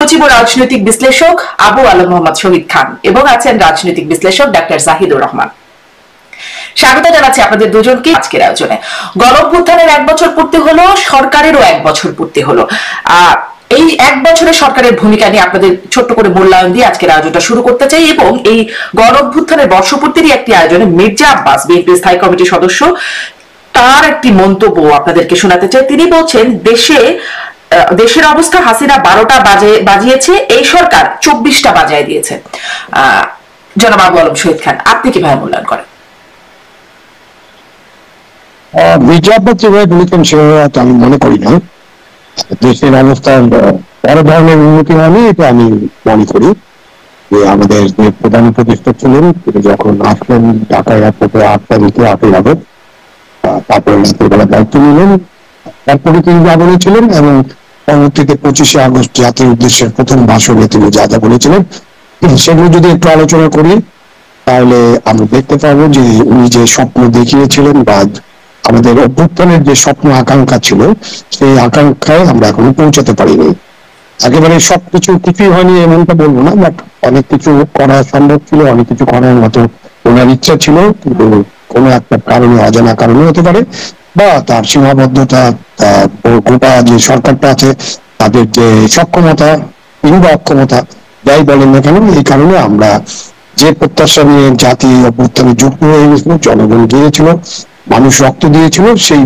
সচিব ও রাজনৈতিক বিশ্লেষক আবু আলম মোহাম্মদ শহীদ খান এবং আছেন রাজনৈতিক বিশ্লেষক ডাক্তার জাহিদুর রহমান। স্বাগত জানাচ্ছি আপনাদের দুজনকে আজকের আয়োজনে। গণঅভ্যুত্থানের 1 বছর পূর্তি হলো, সরকারেরও 1 বছর পূর্তি হলো। এই 1 বছরে সরকারের ভূমিকা নিয়ে আপনাদের ছোট্ট করে মূল্যায়ন দিয়ে আজকের আয়োজনটা শুরু করতে চাই এবং এই গণঅভ্যুত্থানের বর্ষপূর্তিরই একটি আয়োজনে মির্জা আব্বাস, বিএনপি স্থায়ী কমিটির সদস্য, তার একটি মন্তব্য আপনাদেরকে শোনাতে চাই। তিনি বলছেন, দেশের অবস্থা, হাসিনা 12টা বাজিয়েছে, এই সরকার 24টা বাজায় দিয়েছে। জনাব আবু আলম শহীদ খান, আপনি কিভাবে মূল্যায়ন করেন? মির্জা আব্বাস যেভাবে বলেছেন সেভাবে আমি মনে করি না দেশের অবস্থার বড় ধরনের উন্নতি হয়নি, এটা আমি মনে করি। যে আমাদের যে প্রধান উপদেষ্টা ছিলেন তিনি যখন আসলেন ঢাকা এয়ারপোর্টে 8 তারিখে 8ই আগস্ট, তারপরে রাত্রিবেলা দায়িত্ব নিলেন, তারপরে তিনি যা বলেছিলেন এবং পরবর্তীতে 25শে আগস্ট জাতির উদ্দেশ্যে প্রথম ভাষণে তিনি যা যা বলেছিলেন সেগুলো যদি একটু আলোচনা করি তাহলে আমরা দেখতে পাবো যে উনি যে স্বপ্ন দেখিয়েছিলেন বা আমাদের অভ্যুত্থানের যে স্বপ্ন আকাঙ্ক্ষা ছিল সেই আকাঙ্ক্ষায় আমরা এখনো পৌঁছাতে পারিনি। একেবারে সবকিছু কিছুই হয়নি এমনটা বলবো না, বাট অনেক কিছু করা সম্ভব ছিল, অনেক কিছু করার মতো ওনার ইচ্ছা ছিল, কিন্তু কোনো একটা কারণে, অজানা কারণে হতে পারে, বা তার সীমাবদ্ধতা, গোটা যে সরকারটা আছে তাদের যে সক্ষমতা কিংবা অক্ষমতা যাই বলেন না কেন, এই কারণে আমরা যে প্রত্যাশা নিয়ে জাতি অভ্যুত্থানে যুক্ত হয়ে গেছিল, জনগণ গিয়েছিল, মানুষ রক্ত দিয়েছিল, সেই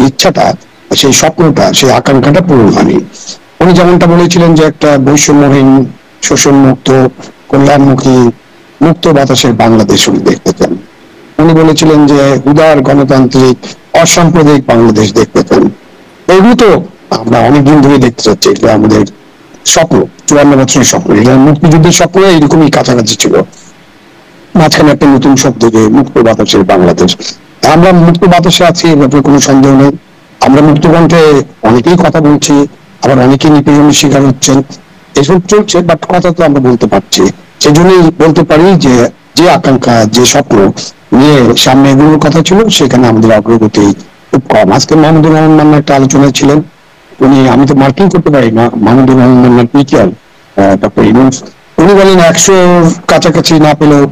ইচ্ছাটা, সেই স্বপ্নটা, সেই আকাঙ্ক্ষাটা পূরণ হয়নি। উনি যেমনটা বলেছিলেন যে একটা বৈষম্যহীন, শোষণ মুক্ত, কল্যাণমুখী, মুক্ত বাতাসের বাংলাদেশ উনি দেখতে চান। উনি বলেছিলেন যে উদার, গণতান্ত্রিক, অসাম্প্রদায়িক বাংলাদেশ দেখতে চান। এগুলো তো আমরা অনেকদিন ধরে দেখতে চাচ্ছি, এটা আমাদের স্বপ্ন, 54 বছরের স্বপ্ন। এটা মুক্তিযুদ্ধের স্বপ্ন এইরকমই কাছাকাছি ছিল। মাঝখানে একটা নতুন শব্দ যে মুক্ত বাতাসের বাংলাদেশ। আমরা মুক্ত বাতাসে আছি, এ ব্যাপারে কোনো সন্দেহ নেই। আমরা মুক্তকণ্ঠে অনেকেই কথা বলছি, আবার অনেকেই নিপীড়নের শিকার হচ্ছেন, এসব চলছে, বাট কথা তো আমরা বলতে পারছি। সেজন্যই বলতে পারি যে যে আকাঙ্ক্ষা, যে স্বপ্ন নিয়ে সামনে এগুলোর কথা ছিল সেখানে আমাদের অগ্রগতি খুব কম। আজকে মাহমুদুর রহমান মান্না একটা আলোচনায় ছিলেন, উনি, আমি তো মার্কিং করতে পারি না, মাহমুদুর রহমান মান্নার টিচার ডক্টর ইউনূস, উনি বলেন 100 কাছাকাছি না পেলেও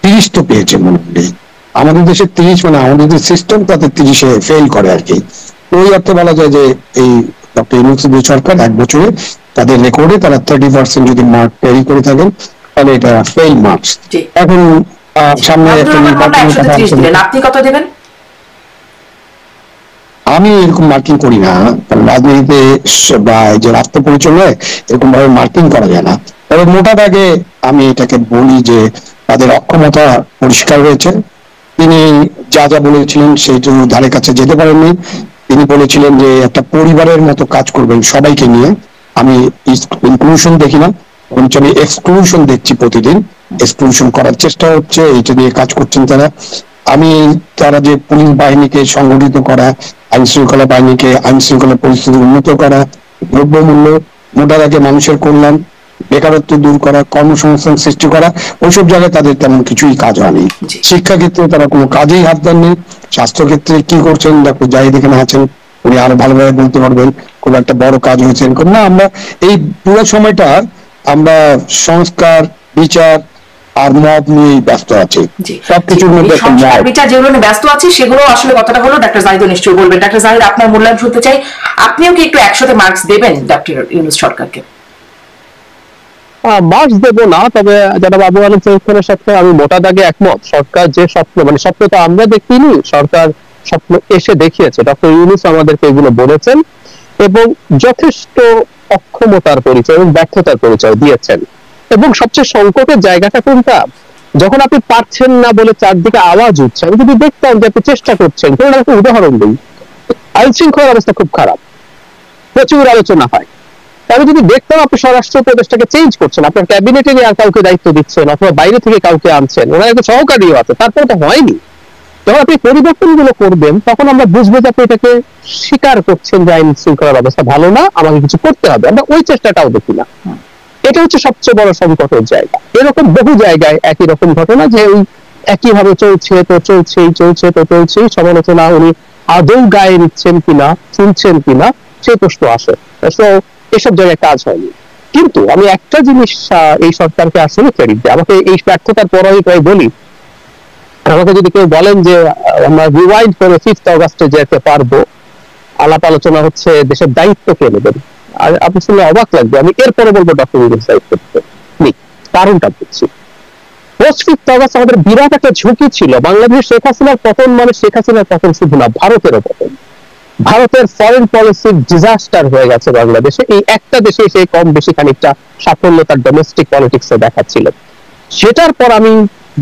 30 তো পেয়েছে মনে করি। আমাদের দেশে 30 মানে আমাদের যে সিস্টেম তাতে 30-এ ফেল করে আর কি। ওই অর্থে বলা যায় যে এই ডক্টর ইউনূসের সরকার 1 বছরে তাদের রেকর্ডে তারা 30% যদি মার্ক ক্যারি করে থাকেন তাহলে এটা ফেল মার্কস। এখন সামনে একটা নির্বাচন, আপনি কত দেবেন? আমি এরকম মার্কিং করি না, কারণ রাজনীতিতে বা যে রাষ্ট্র পরিচালনায় এরকম ভাবে মার্কিং করা যায় না। তবে মোটা দাগে আমি এটাকে বলি যে তাদের অক্ষমতা পরিষ্কার হয়েছে। তিনি যা যা বলেছিলেন সেইটু ধারে কাছে যেতে পারেননি। তিনি বলেছিলেন যে একটা পরিবারের মতো কাজ করবেন সবাইকে নিয়ে। আমি ইনক্লুশন দেখি না, বরঞ্চ আমি এক্সক্লুশন দেখছি। প্রতিদিন এক্সক্লুশন করার চেষ্টা হচ্ছে, এইটা নিয়ে কাজ করছেন তারা। তারা যে পুলিশ বাহিনীকে সংগঠিত করা, আইন শৃঙ্খলা বাহিনীকে, আইন শৃঙ্খলা পরিস্থিতি উন্নত করা, দ্রব্যমূল্য, মোটা দাগে মানুষের কল্যাণ, বেকারত্ব দূর করা, কর্মসংস্থান সৃষ্টি করা, ওইসব জায়গায় তাদের তেমন কিছুই কাজ হয়নি। শিক্ষা ক্ষেত্রে তারা কোনো কাজেই হাত দেননি। স্বাস্থ্য ক্ষেত্রে কি করছেন ডক্টর জাহিদ এখানে আছেন, উনি আরো ভালোভাবে বলতে পারবেন কোন একটা বড় কাজ হয়েছে না। আমরা এই পুরো সময়টা আমরা সংস্কার, বিচার আর মব নিয়ে ব্যস্ত আছি। সবকিছুর মধ্যে বিচার যেগুলো নিয়ে ব্যস্ত আছি সেগুলো আসলে কথাটা হলো ডক্টর জাহিদ নিশ্চয়ই বলবেন। ডক্টর জাহিদ, আপনার মূল্যায়ন শুনতে চাই। আপনিও কি একটু 100-তে মার্কস দেবেন ডক্টর ইউনূস সরকারকে? মার্কস দেবো না, তবে যারা আবু আলম শহীদ খানের সাথে আমি মোটা দাগে একমত। সরকার যে স্বপ্ন, মানে স্বপ্ন তো আমরা দেখিনি, সরকার স্বপ্ন এসে দেখিয়েছে। ডক্টর ইউনূস আমাদেরকে এগুলো বলেছেন এবং যথেষ্ট অক্ষমতার পরিচয় এবং ব্যর্থতার পরিচয় দিয়েছেন। এবং সবচেয়ে সংকটের জায়গাটা কোনটা, যখন আপনি পারছেন না বলে চারদিকে আওয়াজ উঠছে, আমি যদি দেখতাম যে আপনি চেষ্টা করছেন, কোনো একটা উদাহরণ দিই, আইন শৃঙ্খলার অবস্থা খুব খারাপ, প্রচুর আলোচনা হয়, আমি যদি দেখতাম আপনি স্বরাষ্ট্র উপদেষ্টাকে চেঞ্জ করছেন, আপনার ক্যাবিনেটে আর কাউকে দায়িত্ব দিচ্ছেন অথবা বাইরে থেকে কাউকে আনছেন, ওনার একটা সহকারীও আছে, তারপরে তো হয়নি। যখন আপনি পরিবর্তন গুলো করবেন তখন আমরা বুঝবো যে আপনি এটাকে স্বীকার করছেন যে আইন শৃঙ্খলার অবস্থা ভালো না, আমাকে কিছু করতে হবে। আমরা ওই চেষ্টাটাও দেখি না। এটা হচ্ছে সবচেয়ে বড় সংকটের জায়গা। এরকম বহু জায়গায় একই রকম ঘটনা, যে ওই একইভাবে চলছে, সমালোচনা উনি আদৌ গায়ে নিচ্ছেন কিনা, শুনছেন কিনা, সেই প্রশ্ন আসে। এসব জায়গায় কাজ হয়নি। কিন্তু আমি একটা জিনিস এই সরকারকে আসলে ক্রেডিট দিই, আমাকে এই ব্যর্থতার পর আমি প্রায় বলি, আমাকে যদি কেউ বলেন যে আমরা রিওয়াইন্ড করে 5th অগাস্টে যেতে পারবো, আলাপ আলোচনা হচ্ছে দেশের দায়িত্ব কে নেবেন, আর আপনি শুনলে অবাক লাগবে, আমি এরপরে বলবো ডক্টর ইউনূস দায়িত্ব নেই। কারণটা বলছি, পোস্ট 5th অগাস্ট আমাদের বিরাট একটা ঝুঁকি ছিল। বাংলাদেশ শেখ হাসিনার পতন মানে শেখ হাসিনার পতন শুধু না, ভারতেরও পতন। ভারতের ফরেন পলিসির ডিজাস্টার হয়ে গেছে বাংলাদেশে, এই একটা দেশে সেই কম বেশি খানিকটা সাফল্য তার ডোমেস্টিক পলিটিক্সে দেখাচ্ছিল। সেটার পর আমি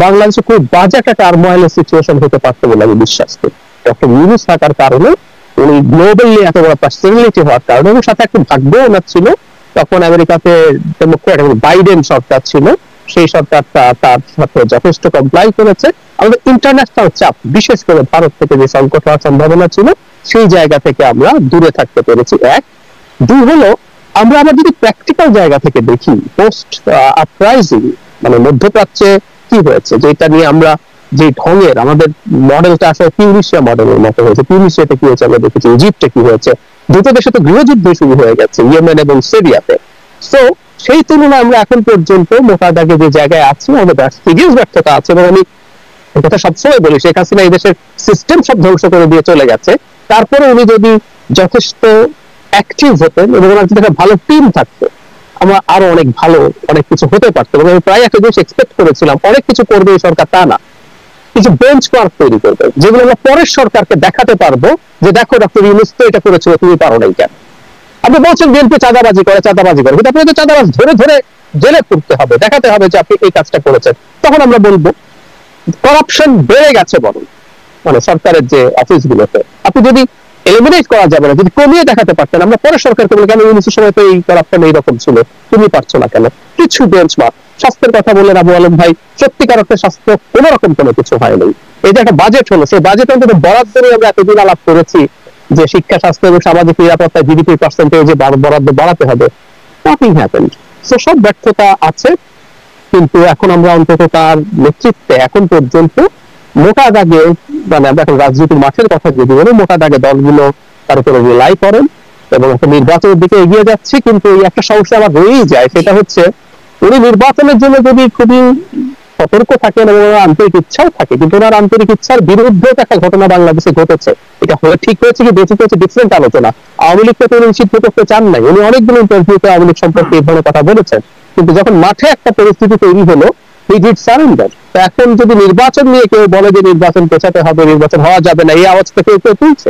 বাংলাদেশে খুব বাজে একটা টার্মোয়াইলের সিচুয়েশন হতে পারতো বলে আমি বিশ্বাস করি। ডক্টর ইউনূস থাকার কারণে, উনি গ্লোবালি এত বড় পার্সোনালিটি হওয়ার কারণে, এবং সাথে একটা ভাগ্য ওনার ছিল, তখন আমেরিকাতে ডেমোক্রেট এবং বাইডেন সরকার ছিল, সেই সরকারটা তার সাথে যথেষ্ট কমপ্লাই করেছে। আমাদের ইন্টারন্যাশনাল চাপ, বিশেষ করে ভারত থেকে যে সংকট হওয়ার সম্ভাবনা ছিল, সেই জায়গা থেকে আমরা দূরে থাকতে পেরেছি। এক, দুই হলো আমরা আবার যদি প্র্যাকটিক্যাল জায়গা থেকে দেখি, পোস্ট আপরাইজিং মানে মধ্যপ্রাচ্যে কি হয়েছে, যেটা নিয়ে আমরা যে ঢঙের আমাদের মডেলটা আসলে টিউনিশিয়া মডেলের মতো হয়েছে। টিউনিশিয়াতে কি হয়েছে আমরা দেখেছি, ইজিপ্টে কি হয়েছে, দুটো দেশে তো গৃহযুদ্ধ শুরু হয়ে গেছে, ইয়েমেন এবং সিরিয়াতে। সো সেই তুলনায় আমরা এখন পর্যন্ত মোটা দাগে যে জায়গায় আছি, আমাদের সিরিয়াস ব্যর্থতা আছে। এবং আমি কথা সবসময় বলি, শেখ হাসিনা এই দেশের সিস্টেম সব ধ্বংস করে দিয়ে চলে গেছে, তারপরে উনি যদি যথেষ্ট অ্যাক্টিভ হতেন এবং ওনার যদি একটা ভালো টিম থাকতো, আমরা আরো অনেক ভালো অনেক কিছু হতে পারতো। এবং আমি প্রায় একটা জিনিস এক্সপেক্ট করেছিলাম, অনেক কিছু করবে এই সরকার, তা না, কিছু বেঞ্চমার্ক তৈরি করবে, যেগুলো আমরা পরের সরকারকে দেখাতে পারবো যে দেখো ডক্টর ইউনূস তো এটা করেছিল, তুমি পারো নাই কেন। আপনি বলছেন বিএনপি চাঁদাবাজি করে, কিন্তু আপনি তো চাঁদাবাজ ধরে ধরে জেলে পুরতে হবে, দেখাতে হবে যে আপনি এই কাজটা করেছেন। তখন আমরা বলবো করাপশন বেড়ে গেছে বরং, মানে সরকারের যে অফিসগুলোতে। আপনি যদি এলিমিনেট করা যাবে না, যদি কমিয়ে দেখাতে পারতেন, আমরা পরের সরকারকে বলে কেন ইউনূসের সময় তো এই করাপশন এইরকম ছিল, তুমি পারছো না কেন। কিছু বেঞ্চমার্ক, স্বাস্থ্যের কথা বললেন আবু আলম ভাই, সত্যিকার অর্থে স্বাস্থ্য কোন রকম কোনো কিছু হয়নি। এই যে একটা বাজেট হলো, সেই বাজেট অন্তত বরাদ্দ নিয়ে আমরা এতদিন আলাপ করেছি যে শিক্ষা, স্বাস্থ্য এবং সামাজিক নিরাপত্তা জিডিপি পার্সেন্টেজে বরাদ্দ বাড়াতে হবে, নাথিং হ্যাপেন্ড। সো সব ব্যর্থতা আছে, কিন্তু এখন আমরা অন্তত তার নেতৃত্বে এখন পর্যন্ত মোটা দাগে, মানে আমরা এখন রাজনীতির মাঠের কথা যদি বলি, মোটা দাগে দলগুলো তার উপরে রিলাই করেন এবং একটা নির্বাচনের দিকে এগিয়ে যাচ্ছে। কিন্তু এই একটা সমস্যা আবার রয়েই যায়, সেটা হচ্ছে উনি নির্বাচনের জন্য যদি খুবই সতর্ক থাকেন এবং ওনার আন্তরিক ইচ্ছাও থাকে, কিন্তু ওনার আন্তরিক ইচ্ছার বিরুদ্ধে একটা ঘটনা বাংলাদেশে ঘটেছে। এটা হলে ঠিক হয়েছে কি বেঁচে হয়েছে ডিফারেন্ট আলোচনা। আওয়ামী লীগকে তো উনি নিষিদ্ধ করতে চান নাই, উনি অনেকগুলো ইন্টারভিউতে আওয়ামী লীগ সম্পর্কে এই ধরনের কথা বলেছেন, কিন্তু যখন মাঠে একটা পরিস্থিতি তৈরি হলো, হি ডিড সারেন্ডার। তো এখন যদি নির্বাচন নিয়ে কেউ বলে যে নির্বাচন পেছাতে হবে, নির্বাচন হওয়া যাবে না, এই আওয়াজটা কেউ কেউ তুলছে,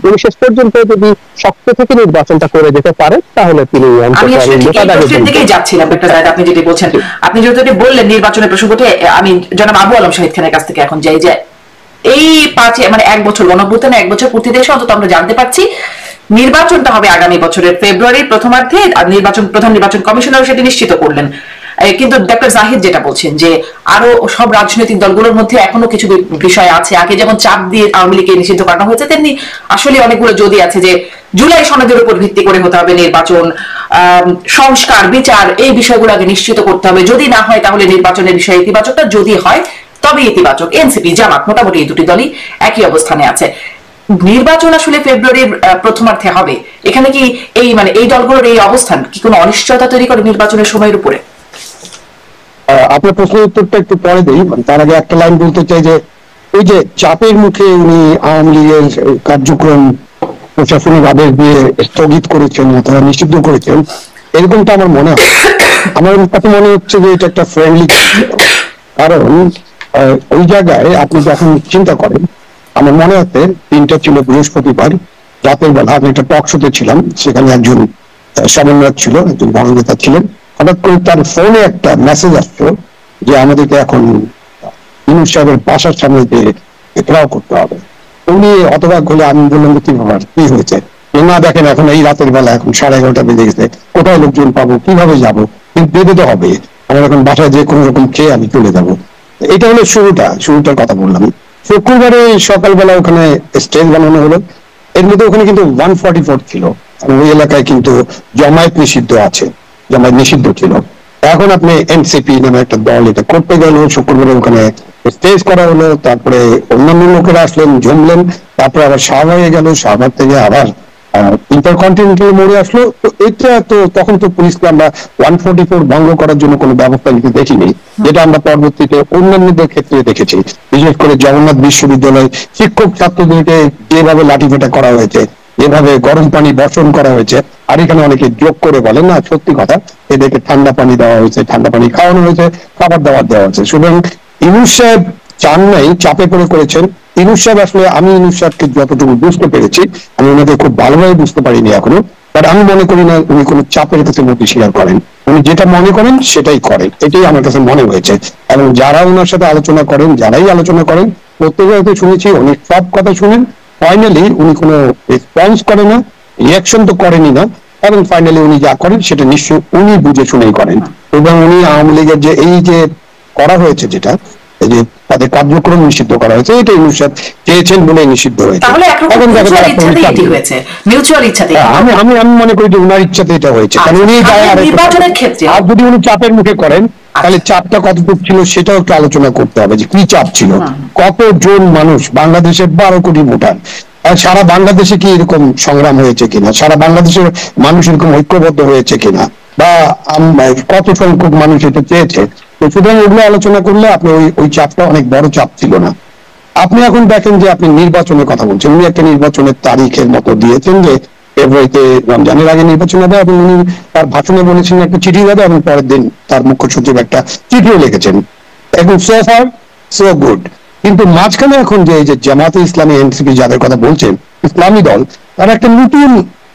উনি শেষ পর্যন্ত যদি শক্ত থেকে নির্বাচনটা করে যেতে পারে, তাহলে তিনি যাচ্ছিলাম একটা জায়গা আপনি যেটি বলছেন, আপনি যেহেতু বললেন নির্বাচনের প্রসঙ্গটি, আমি জনাব আবু আলম শহীদ খানের কাছ থেকে এখন যাই যে এই 1 বছর গণঅভ্যুত্থানে 1 বছর পূর্তি দেশে অন্তত আমরা জানতে পারছি নির্বাচনটা হবে আগামী বছরের ফেব্রুয়ারির প্রথমার্ধে, আর প্রধান নির্বাচন কমিশনার সেটি নিশ্চিত করলেন। কিন্তু ডক্টর জাহিদ যেটা বলছেন যে আরো সব রাজনৈতিক দলগুলোর মধ্যে এখনো কিছু বিষয় আছে, আগে যেমন চাপ দিয়ে আওয়ামী লীগকে নিষিদ্ধ করানো হয়েছে, তেমনি আসলে অনেকগুলো যদি আছে যে জুলাই সনদের উপর ভিত্তি করে হতে হবে নির্বাচন, সংস্কার, বিচার, এই বিষয়গুলো আগে নিশ্চিত করতে হবে। যদি না হয় তাহলে নির্বাচনের বিষয়ে ইতিবাচকটা, যদি হয় তবে ইতিবাচক। এনসিপি, জামাত, মোটামুটি এই দুটি দলই একই অবস্থানে আছে। নির্বাচন আসলে ফেব্রুয়ারির প্রথমার্ধে হবে, এখানে কি এই দলগুলোর এই অবস্থান কি কোনো অনিশ্চয়তা তৈরি করে নির্বাচনের সময়ের উপরে? আপনার প্রশ্নের উত্তরটা একটু পরে দিই, তার আগে একটা লাইন বলতে চাই যে ওই যে চাপের মুখে উনি আওয়ামী লীগের কার্যক্রম প্রশাসনিক আদেশ দিয়ে স্থগিত করেছেন অথবা নিষিদ্ধ করেছেন, এরকমটা আমার মনে হয়। আমার কাছে মনে হচ্ছে যে এটা একটা ফ্রেন্ডলি, কারণ ওই জায়গায় আপনি যখন চিন্তা করেন, আমার মনে হচ্ছে দিনটা ছিল বৃহস্পতিবার রাতের বেলা, আমি একটা টক শোতে ছিলাম, সেখানে একজন সমন্বয়ক ছিল, একজন বড় নেতা ছিলেন, হঠাৎ করে তার ফোনে একটা মেসেজ আসতো যে আমাদেরকে এখন ইউনূস সাহেবের বাসার সামনে দিয়ে ঘেরাও করতে হবে। উনি অতবাক হলে আমি বললাম কি ব্যাপার, কি হয়েছে? না দেখেন এখন এই রাতের বেলা, এখন 11:30 বেজে গেছে, কোথায় লোকজন পাবো, কিভাবে যাবো, কিন্তু বেঁধে তো হবে, আমার এখন বাসায় যে কোনো রকম খেয়ে আমি চলে যাবো। এটা হলো শুরুটার কথা বললাম। শুক্রবারে সকালবেলা ওখানে স্টেজ বানানো হলো, এর মধ্যে ওখানে কিন্তু 144 ছিল, ওই এলাকায় কিন্তু জামায়াত নিষিদ্ধ আছে, জামায়াত নিষিদ্ধ ছিল। এখন আপনি এনসিপি নামে একটা দল এটা করতে গেল, শুক্রবারে ওখানে স্টেজ করা হলো, তারপরে অন্যান্য লোকেরা আসলেন, জমলেন, তারপরে আবার শাহবাগে গেল, শাহবাগ থেকে আবার ইন্টারকন্টিনেন্টাল মোড়ে আসলো। তো এটা তো তখন তো পুলিশকে আমরা 144 ভঙ্গ করার জন্য কোনো ব্যবস্থা নিতে দেখিনি, যেটা আমরা পরবর্তীতে অন্যান্যদের ক্ষেত্রে দেখেছি। বিশেষ করে জগন্নাথ বিশ্ববিদ্যালয় শিক্ষক ছাত্রদেরকে যেভাবে লাঠিপেটা করা হয়েছে, যেভাবে গরম পানি বর্ষণ করা হয়েছে, আর এখানে অনেকে যোগ করে বলেন না, সত্যি কথা, এদেরকে ঠান্ডা পানি দেওয়া হয়েছে, ঠান্ডা পানি খাওয়ানো হয়েছে, খাবার দাবার দেওয়া হয়েছে। সুতরাং ইউনূস সাহেব চান নাই, চাপে পড়ে করেছেন। ইউনূস সাহেব আসলে, আমি ইউনূস সাহেবকে যতটুকু বুঝতে পেরেছি, আমি ওনাকে খুব ভালোভাবে বুঝতে পারিনি এখনো, বাট আমি মনে করি না উনি কোনো চাপের কাছে নথি স্বীকার করেন। উনি যেটা মনে করেন সেটাই করেন, এটাই আমার কাছে মনে হয়েছে। এবং যারা ওনার সাথে আলোচনা করেন, যারাই আলোচনা করেন, প্রত্যেকে হয়তো শুনেছি উনি সব কথা শুনেন, ফাইনালি উনি কোনো রেসপন্স করেন না, রিয়াকশন তো করেনই না, এবং ফাইনালি উনি যা করেন সেটা নিশ্চয় উনি বুঝে শুনেই করেন। এবং উনি আওয়ামী লীগের যে এই যে করা হয়েছে, যেটা এই যে তাদের কার্যক্রম নিষিদ্ধ করা হয়েছে, এটা ইউনূস সাহেব চেয়েছেন বলে নিষিদ্ধ হয়েছে। তাহলে একরকম মিউচুয়াল ইচ্ছাতেই এটি হয়েছে, মিউচুয়াল ইচ্ছাতেই। আমি মনে করি যে উনার ইচ্ছাতে এটা হয়েছে, কারণ উনি নির্বাচনের ক্ষেত্রে আর যদি উনি চাপের মুখে করেন, তাহলে চাপটা কতটুকু ছিল সেটাও একটু আলোচনা করতে হবে, যে কি চাপ ছিল, কতজন মানুষ, বাংলাদেশের 12 কোটি ভোটার, আর সারা বাংলাদেশে কি এরকম সংগ্রাম হয়েছে কিনা, সারা বাংলাদেশের মানুষ এরকম ঐক্যবদ্ধ হয়েছে কিনা, বা কত সংখ্যক মানুষ এটা চেয়েছে। তো সুতরাং ওগুলো আলোচনা করলে আপনি ওই চাপটা অনেক বড় চাপ ছিল না। আপনি এখন দেখেন যে আপনি নির্বাচনের কথা বলছেন, উনি একটা নির্বাচনের তারিখের মতো দিয়েছেন যে ফেব্রুয়ারিতে, রমজানের আগে নির্বাচন হবে, এবং উনি তার ভাষণে বলেছেন একটা চিঠি দেবে, এবং পরের দিন তার মুখ্য সচিব একটা চিঠিও লিখেছেন। এখন সো ফার সো গুড। কিন্তু মাঝখানে এখন যে এই যে জামাতে ইসলামী, এনসিপি যাদের কথা বলছেন, ইসলামী দল, তারা একটা নতুন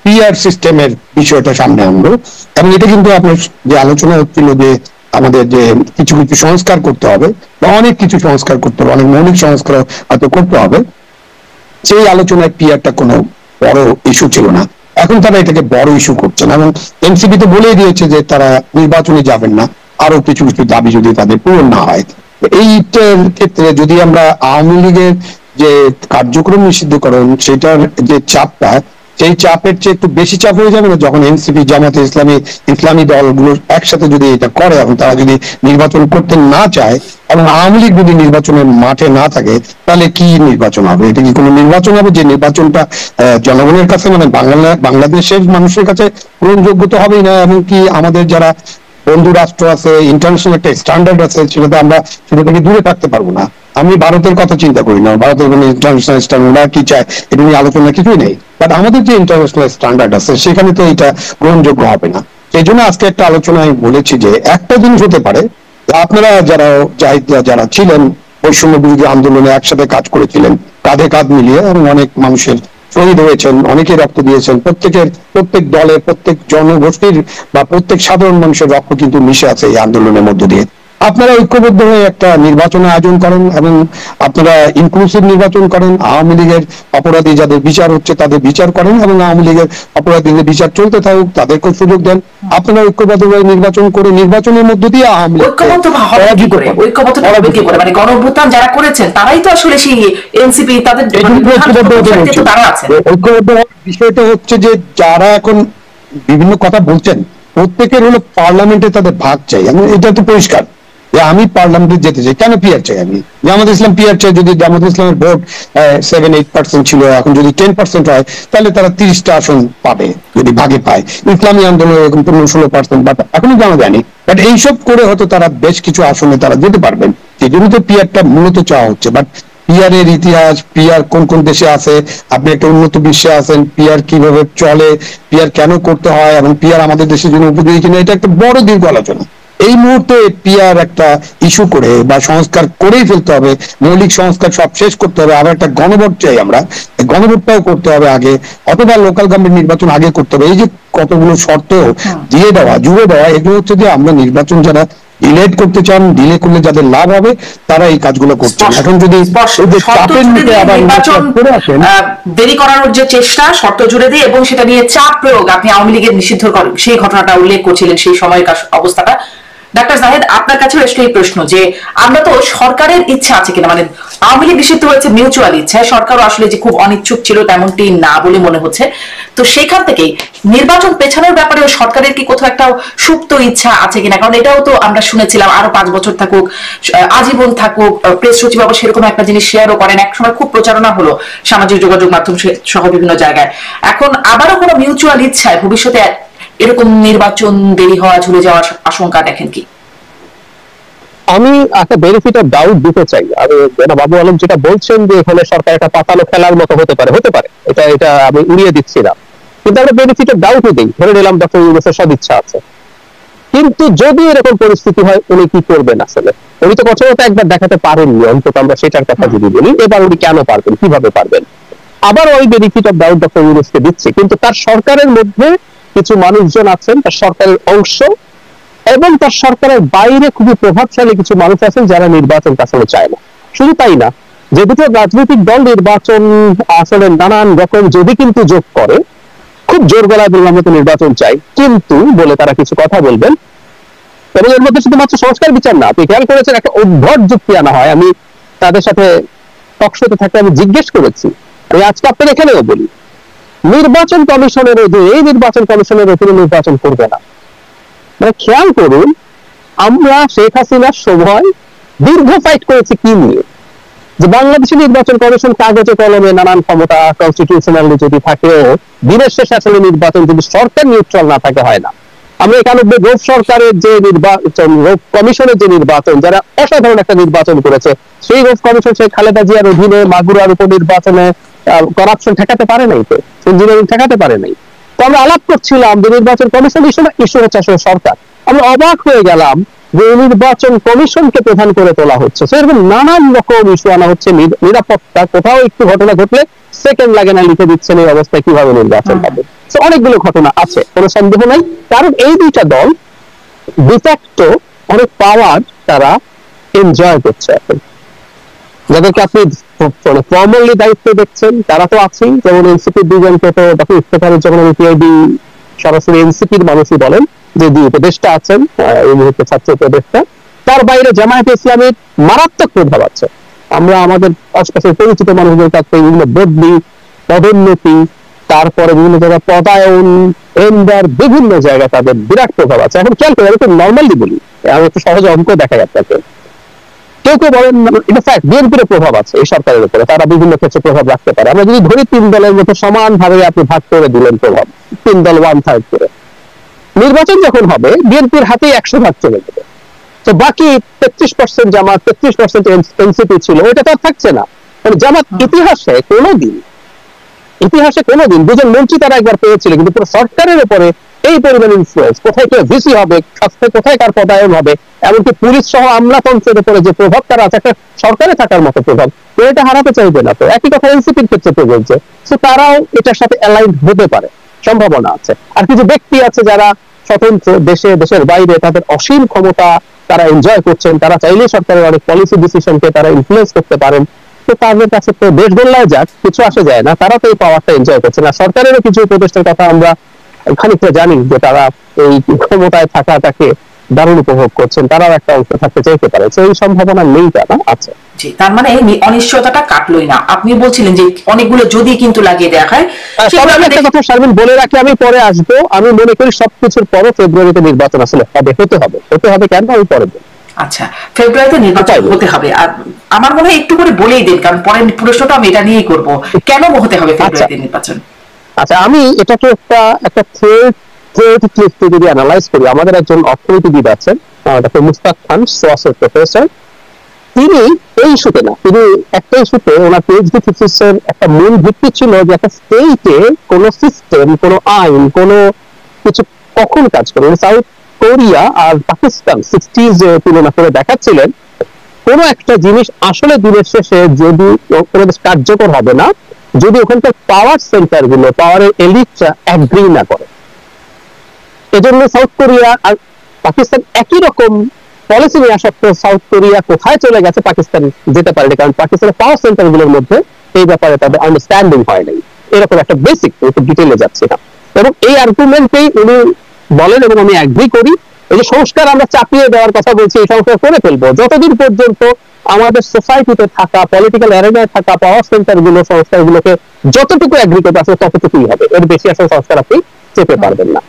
পিআর সিস্টেমের বিষয়টা সামনে আনলো। এবং এটা কিন্তু আপনার যে আলোচনা হচ্ছিল যে আমাদের যে কিছু কিছু সংস্কার করতে হবে, বা অনেক কিছু সংস্কার করতে হবে, অনেক মৌলিক সংস্কার হয়তো করতে হবে, সেই আলোচনায় পিআরটা কোনো বড় ইস্যু ছিল না। এখন তারা এটাকে বড় ইস্যু করছেন, এবং এনসিপি তো বলেই দিয়েছে যে তারা নির্বাচনে যাবেন না, আরো কিছু কিছু দাবি যদি তাদের পূরণ না হয়। এইটার ক্ষেত্রে যদি আমরা আওয়ামী লীগের যে কার্যক্রম নিষিদ্ধকরণ, সেটার যে চাপটা, সেই চাপের চেয়ে একটু বেশি চাপ হয়ে যাবে না যখন এনসিপি, জামাতে ইসলামী, ইসলামী দলগুলো একসাথে যদি এটা করে, এবং তারা যদি নির্বাচন করতে না চায়, এবং আওয়ামী লীগ যদি নির্বাচনের মাঠে না থাকে, তাহলে কি নির্বাচন হবে? এটা কি কোনো নির্বাচন হবে যে নির্বাচনটা জনগণের কাছে, মানে বাংলাদেশের মানুষের কাছে গ্রহণযোগ্য তো হবেই না, এবং কি আমাদের যারা বন্ধু রাষ্ট্র আছে, ইন্টারন্যাশনাল একটা স্ট্যান্ডার্ড আছে, সেটাতে আমরা সেটা থেকে দূরে থাকতে পারবো না। আমি ভারতের কথা চিন্তা করি না, ভারতের কোনো ইন্টারন্যাশনাল স্ট্যান্ডার্ড ওরা কি চায় এটা নিয়ে আলোচনা কিছুই নেই, বাট আমাদের যে ইন্টারন্যাশনাল স্ট্যান্ডার্ড আছে সেখানে তো এটা গ্রহণযোগ্য হবে না। সেই জন্য আজকে একটা আলোচনা আমি বলেছি যে একটা জিনিস হতে পারে, আপনারা যারা যারা ছিলেন বৈষম্য বিরোধী আন্দোলনে একসাথে কাজ করেছিলেন, কাঁধে কাঁধ মিলিয়ে, এবং অনেক মানুষের শহীদ হয়েছেন, অনেকে রক্ত দিয়েছেন, প্রত্যেক দলের, প্রত্যেক জনগোষ্ঠীর বা প্রত্যেক সাধারণ মানুষের রক্ত কিন্তু মিশে আছে এই আন্দোলনের মধ্য দিয়ে। আপনারা ঐক্যবদ্ধ হয়ে একটা নির্বাচন আয়োজন করেন, এবং আপনারা ইনক্লুসিভ নির্বাচন করেন, আওয়ামী লীগের অপরাধী যাদের বিচার হচ্ছে তাদের বিচার করেন, এবং আওয়ামী লীগের অপরাধীদের বিচার চলতে থাকুক, তাদেরকেও সুযোগ দেন। আপনারা ঐক্যবদ্ধ হয়ে নির্বাচন করে, নির্বাচনের মধ্য দিয়ে আওয়ামী লীগ মানে গণঅভ্যুত্থান যারা করেছেন তারাই তো আসলে সেই এনসিপি, তাদের ঐক্যবদ্ধ বিষয়টা হচ্ছে যে যারা এখন বিভিন্ন কথা বলছেন, প্রত্যেকের হলো পার্লামেন্টে তাদের ভাগ চাই। এটা তো পরিষ্কার যে আমি পার্লামেন্টে যেতে চাই, কেন পিআর চাই? আমি জামাত ইসলাম পিআর চাই। যদি জামাত ইসলামের ভোট 7-8% ছিল, এখন যদি 10% হয়, তাহলে তারা 30টা আসন পাবে যদি ভাগে পায়। ইসলামী আন্দোলন এরকম 15-16%, বাট এখনো জানা যায়নি, বাট এইসব করে হয়তো তারা বেশ কিছু আসনে তারা যেতে পারবেন। সেই জন্য তো পিআরটা মূলত চাওয়া হচ্ছে। বাট পিআর এর ইতিহাস, পিআর কোন কোন দেশে আছে, আপনি একটা উন্নত বিশ্বে আছেন, পিআর কিভাবে চলে, পিআর কেন করতে হয়, এবং পিআর আমাদের দেশের জন্য উপযোগী কিনা, এটা একটা বড় দীর্ঘ আলোচনা। এই মুহূর্তে পিআর একটা ইস্যু করে বা সংস্কার করেই ফেলতে হবে, মৌলিক সংস্কার সব শেষ করতে হবে, আবার একটা গণভোট চাই আমরা, গণভোটটাও করতে হবে আগে, অথবা লোকাল গভর্নমেন্ট নির্বাচন আগে করতে হবে। এই যে কতগুলো শর্ত দিয়ে দেওয়া, জুড়ে দেওয়া, এগুলো হচ্ছে যে আমরা নির্বাচন যারা ডিলেট করতে চান, ডিলে করলে যাদের লাভ হবে তারা এই কাজগুলো করছেন। এখন যদি দেরি করানোর যে চেষ্টা, শর্ত জুড়ে দিয়ে এবং সেটা নিয়ে চাপ প্রয়োগ, আপনি আওয়ামী লীগের নিষিদ্ধ করেন সেই ঘটনাটা উল্লেখ করছিলেন, সেই সময়কার অবস্থাটা ডাক্তার জাহিদ, আপনার কাছে আসলে এই প্রশ্ন যে আমরা তো সরকারের ইচ্ছা আছে কিনা, মানে আওয়ামী লীগ নিষিদ্ধ হয়েছে মিউচুয়াল ইচ্ছা, সরকারও আসলে যে খুব অনিচ্ছুক ছিল তেমনটি না বলে মনে হচ্ছে। তো সেখান থেকেই নির্বাচন পেছানোর ব্যাপারে সরকারের কি কোথাও একটা সুপ্ত ইচ্ছা আছে কিনা? কারণ এটাও তো আমরা শুনেছিলাম আরো 5 বছর থাকুক, আজীবন থাকুক, প্রেস সচিব আবার সেরকম একটা জিনিস শেয়ারও করেন, একসময় খুব প্রচারণা হলো সামাজিক যোগাযোগ মাধ্যম সহ বিভিন্ন জায়গায়। এখন আবারও কোনো মিউচুয়াল ইচ্ছায় ভবিষ্যতে এরকম নির্বাচন দেরি হওয়া, ঝুলে যাওয়ার আশঙ্কা দেখেন কি? আমি একটা বেনিফিট অফ ডাউট দিতে চাই। আমি বাবু আলম যেটা বলছেন যে এখানে সরকার একটা পাতানো খেলার মতো হতে পারে, এটা আমি উড়িয়ে দিচ্ছি না, কিন্তু আমরা বেনিফিট অফ ডাউটই দিই, ধরে নিলাম ডক্টর ইউনূসের সদিচ্ছা আছে। কিন্তু যদি এরকম পরিস্থিতি হয়, উনি কি করবেন? আসলে উনি তো প্রথমত একবার দেখাতে পারেননি, অন্তত আমরা সেটার কথা যদি বলি, এবার উনি কেন পারবেন, কিভাবে পারবেন? আবার ওই বেনিফিট অফ ডাউট ডক্টর ইউনূসকে দিচ্ছে, কিন্তু তার সরকারের মধ্যে কিছু মানুষজন আছেন, তার সরকারের অংশ এবং তার সরকারের বাইরে খুবই প্রভাবশালী কিছু মানুষ আছেন যারা নির্বাচন আসলে চায় না। শুধু তাই না, যে দুটো রাজনৈতিক দল নির্বাচন আসলে নানান রকম যদি কিন্তু যোগ করে, খুব জোর গলায় বললাম আমরা তো নির্বাচন চাই কিন্তু বলে তারা কিছু কথা বলবেন, এবং এর মধ্যে শুধুমাত্র সংস্কার বিচার না, আপনি খেয়াল করেছেন একটা উদ্ভট যুক্তি আনা হয়। আমি তাদের সাথে টকশোতে থাকতে আমি জিজ্ঞেস করেছি, আমি আজকে আপনার এখানেও বলি, নির্বাচন কমিশনের এই নির্বাচন কমিশনের অধীনে নির্বাচন করবে না। মানে খেয়াল করুন, আমরা শেখ হাসিনার সময় দীর্ঘ ফাইট করেছি কি নিয়ে, যে বাংলাদেশের নির্বাচন কমিশন কাগজে কলমে নানান ক্ষমতা কনস্টিটিউশনালি যদি থাকেও দিনের শেষে আসলে নির্বাচন যদি সরকার নিউট্রাল না থাকে হয় না। আমরা 91 রোপ সরকারের যে নির্বাচন, রোপ কমিশনের যে নির্বাচন, যারা অসাধারণ একটা নির্বাচন করেছে, সেই রোপ কমিশন শেখ খালেদা জিয়ার অধীনে মাগুরার উপনির্বাচনে করাপশন ঠেকাতে পারে নাই, তো ইঞ্জিনিয়ারিং ঠেকাতে পারে নাই। তো আমরা আলাপ করছিলাম যে নির্বাচন কমিশন ইস্যু হচ্ছে আসলে সরকার। আমরা অবাক হয়ে গেলাম যে নির্বাচন কমিশনকে প্রধান করে তোলা হচ্ছে। সেরকম নানান রকম ইস্যু আনা হচ্ছে, নিরাপত্তা, কোথাও একটু ঘটনা ঘটলে সেকেন্ড লাগে না লিখে দিচ্ছেন এই অবস্থায় কিভাবে নির্বাচন হবে। অনেকগুলো ঘটনা আছে, কোনো সন্দেহ নাই। কারণ এই দুইটা দল ডিফ্যাক্টো অনেক পাওয়ার তারা এনজয় করছে এখন, যাদেরকে আপনি ফর্মালি দায়িত্ব দেখছেন তারা তো আছেই। যেমন এনসিপির দুজনকে তো ডক্টর ইফতেখারের যখন পিআইডি সরাসরি এনসিপির মানুষই বলেন যে দুই উপদেষ্টা আছেন এই মুহূর্তে, ছাত্র উপদেষ্টা। তার বাইরে জামায়াতে ইসলামের মারাত্মক প্রভাব আছে। আমরা আমাদের আশপাশের পরিচিত মানুষদের কাছ থেকে বিভিন্ন বদলি, পদোন্নতি, তারপরে বিভিন্ন জায়গায় পদায়ন, এন্ডার, বিভিন্ন জায়গায় তাদের বিরাট প্রভাব আছে। এখন খেয়াল করে, আমি তো নর্মালি বলি, আমি একটু সহজে অঙ্ক দেখাই আপনাকে। কেউ কেউ বলেন এটা ফ্যাক্ট, বিএনপির প্রভাব আছে এই সরকারের উপরে, তারা বিভিন্ন ক্ষেত্রে প্রভাব রাখতে পারে। আমরা যদি ধরি 3 দলের মধ্যে সমান ভাবে আপনি ভাগ করে দিলেন প্রভাব, 3 দল 1/3 করে, নির্বাচন যখন হবে বিএনপির হাতেই 100 ভাগ চলে যাবে। তো বাকি 33% জামাত, 33% এনসিপি ছিল, ওইটা তো আর থাকছে না। মানে জামাত ইতিহাসে কোনোদিন দুজন মন্ত্রী তারা একবার পেয়েছিল, কিন্তু পুরো সরকারের উপরে এই পরিমাণ ইনফ্লুয়েন্স, কোথায় কে ভিসি হবে, কোথায় কার পদায়ন হবে, এমনকি পুলিশ সহ আমলাতন্ত্রের উপরে যে প্রভাব তারা আছে, একটা সরকারে থাকার মতো প্রভাব, এটা হারাতে চাইবে না। তো একই কথা এনসিপির ক্ষেত্রে প্রযোজ্য। তো তারাও এটার সাথে অ্যালাইন হতে পারে, সম্ভাবনা আছে। আর কিছু ব্যক্তি আছে যারা স্বতন্ত্র, দেশের বাইরে, তাদের অসীম ক্ষমতা তারা এনজয় করছেন, তারা চাইলেই সরকারের অনেক পলিসি ডিসিশনকে তারা ইনফ্লুয়েন্স করতে পারেন। তো তাদের কাছে তো দেশ গোল্লায় যাক, কিছু আসে যায় না, তারা তো এই পাওয়ারটা এনজয় করছে না। সরকারেরও কিছু উপদেষ্টার কথা আমরা খানিকটা জানি যে তারা এই ক্ষমতায় থাকাটাকে দারুণ উপভোগ করছেন, তারাও একটা অংশ থাকতে চাইতে পারে। তো এই সম্ভাবনা নেই, না আছে। জি, তার মানে অনিশ্চয়তাটা কাটলোই না। আপনি বলছিলেন যে অনেকগুলো যদি কিন্তু লাগিয়ে দেওয়া হয়। আমি একটা কথা শারমিন বলে রাখি, আমি পরে আসবো। আমি মনে করি সবকিছুর পরে ফেব্রুয়ারিতে নির্বাচন আসলে হতে হবে কেন আমি পরে বলবো। আচ্ছা, ফেব্রুয়ারিতে নির্বাচন হতে হবে। আর আমার মনে হয় একটু করে বলেই দেন, কারণ পরের প্রশ্নটা আমি এটা নিয়েই করবো, কেন হতে হবে ফেব্রুয়ারিতে নির্বাচন? আচ্ছা, আমি এটাকে একটা থিওরিটিক্যালি যদি অ্যানালাইজ করি, আমাদের একজন অর্থনীতিবিদ আছেন ডক্টর মুস্তাক খান, সোয়াসের প্রফেসর। তিনি এই ইস্যুতে না, তিনি একটা ইস্যুতে ওনার পিএইচডি থিসিসের একটা মূল ভিত্তি ছিল যে একটা স্টেটে কোন সিস্টেম, কোন আইন, কোন কিছু কখন কাজ করে। সাউথ কোরিয়া আর পাকিস্তান 60s তুলনা করে দেখাচ্ছিলেন কোন একটা জিনিস আসলে দিনের শেষে যদি কোনো কার্যকর হবে না যদি ওখানকার পাওয়ার সেন্টার গুলো, পাওয়ারের এলিটরা অ্যাগ্রি না করে। এজন্য সাউথ কোরিয়া আর পাকিস্তান একই রকম পলিসি নিয়ে আসা সত্ত্বেও সাউথ কোরিয়া কোথায় চলে গেছে পাকিস্তান যেতে পারেনি, কারণ পাকিস্তানের পাওয়ার সেন্টার গুলোর মধ্যে এই ব্যাপারে তাদের আন্ডারস্ট্যান্ডিং হয় নাই। এরকম একটা বেসিক, একটু ডিটেইলে যাচ্ছি না। এবং এই আর্গুমেন্টেই উনি বলেন এবং আমি অ্যাগ্রি করি এই যে সংস্কার আমরা চাপিয়ে দেওয়ার কথা বলছি, এই সংস্কার করে ফেলবো যতদিন পর্যন্ত আমাদের সোসাইটিতে থাকা, পলিটিক্যাল অ্যারেনায় থাকা পাওয়ার সেন্টার গুলো, সংস্কারগুলোকে যতটুকু অ্যাগ্রিগেট আছে ততটুকুই হবে, এর বেশি আসলে সংস্কার আপনি চেপে পারবেন না।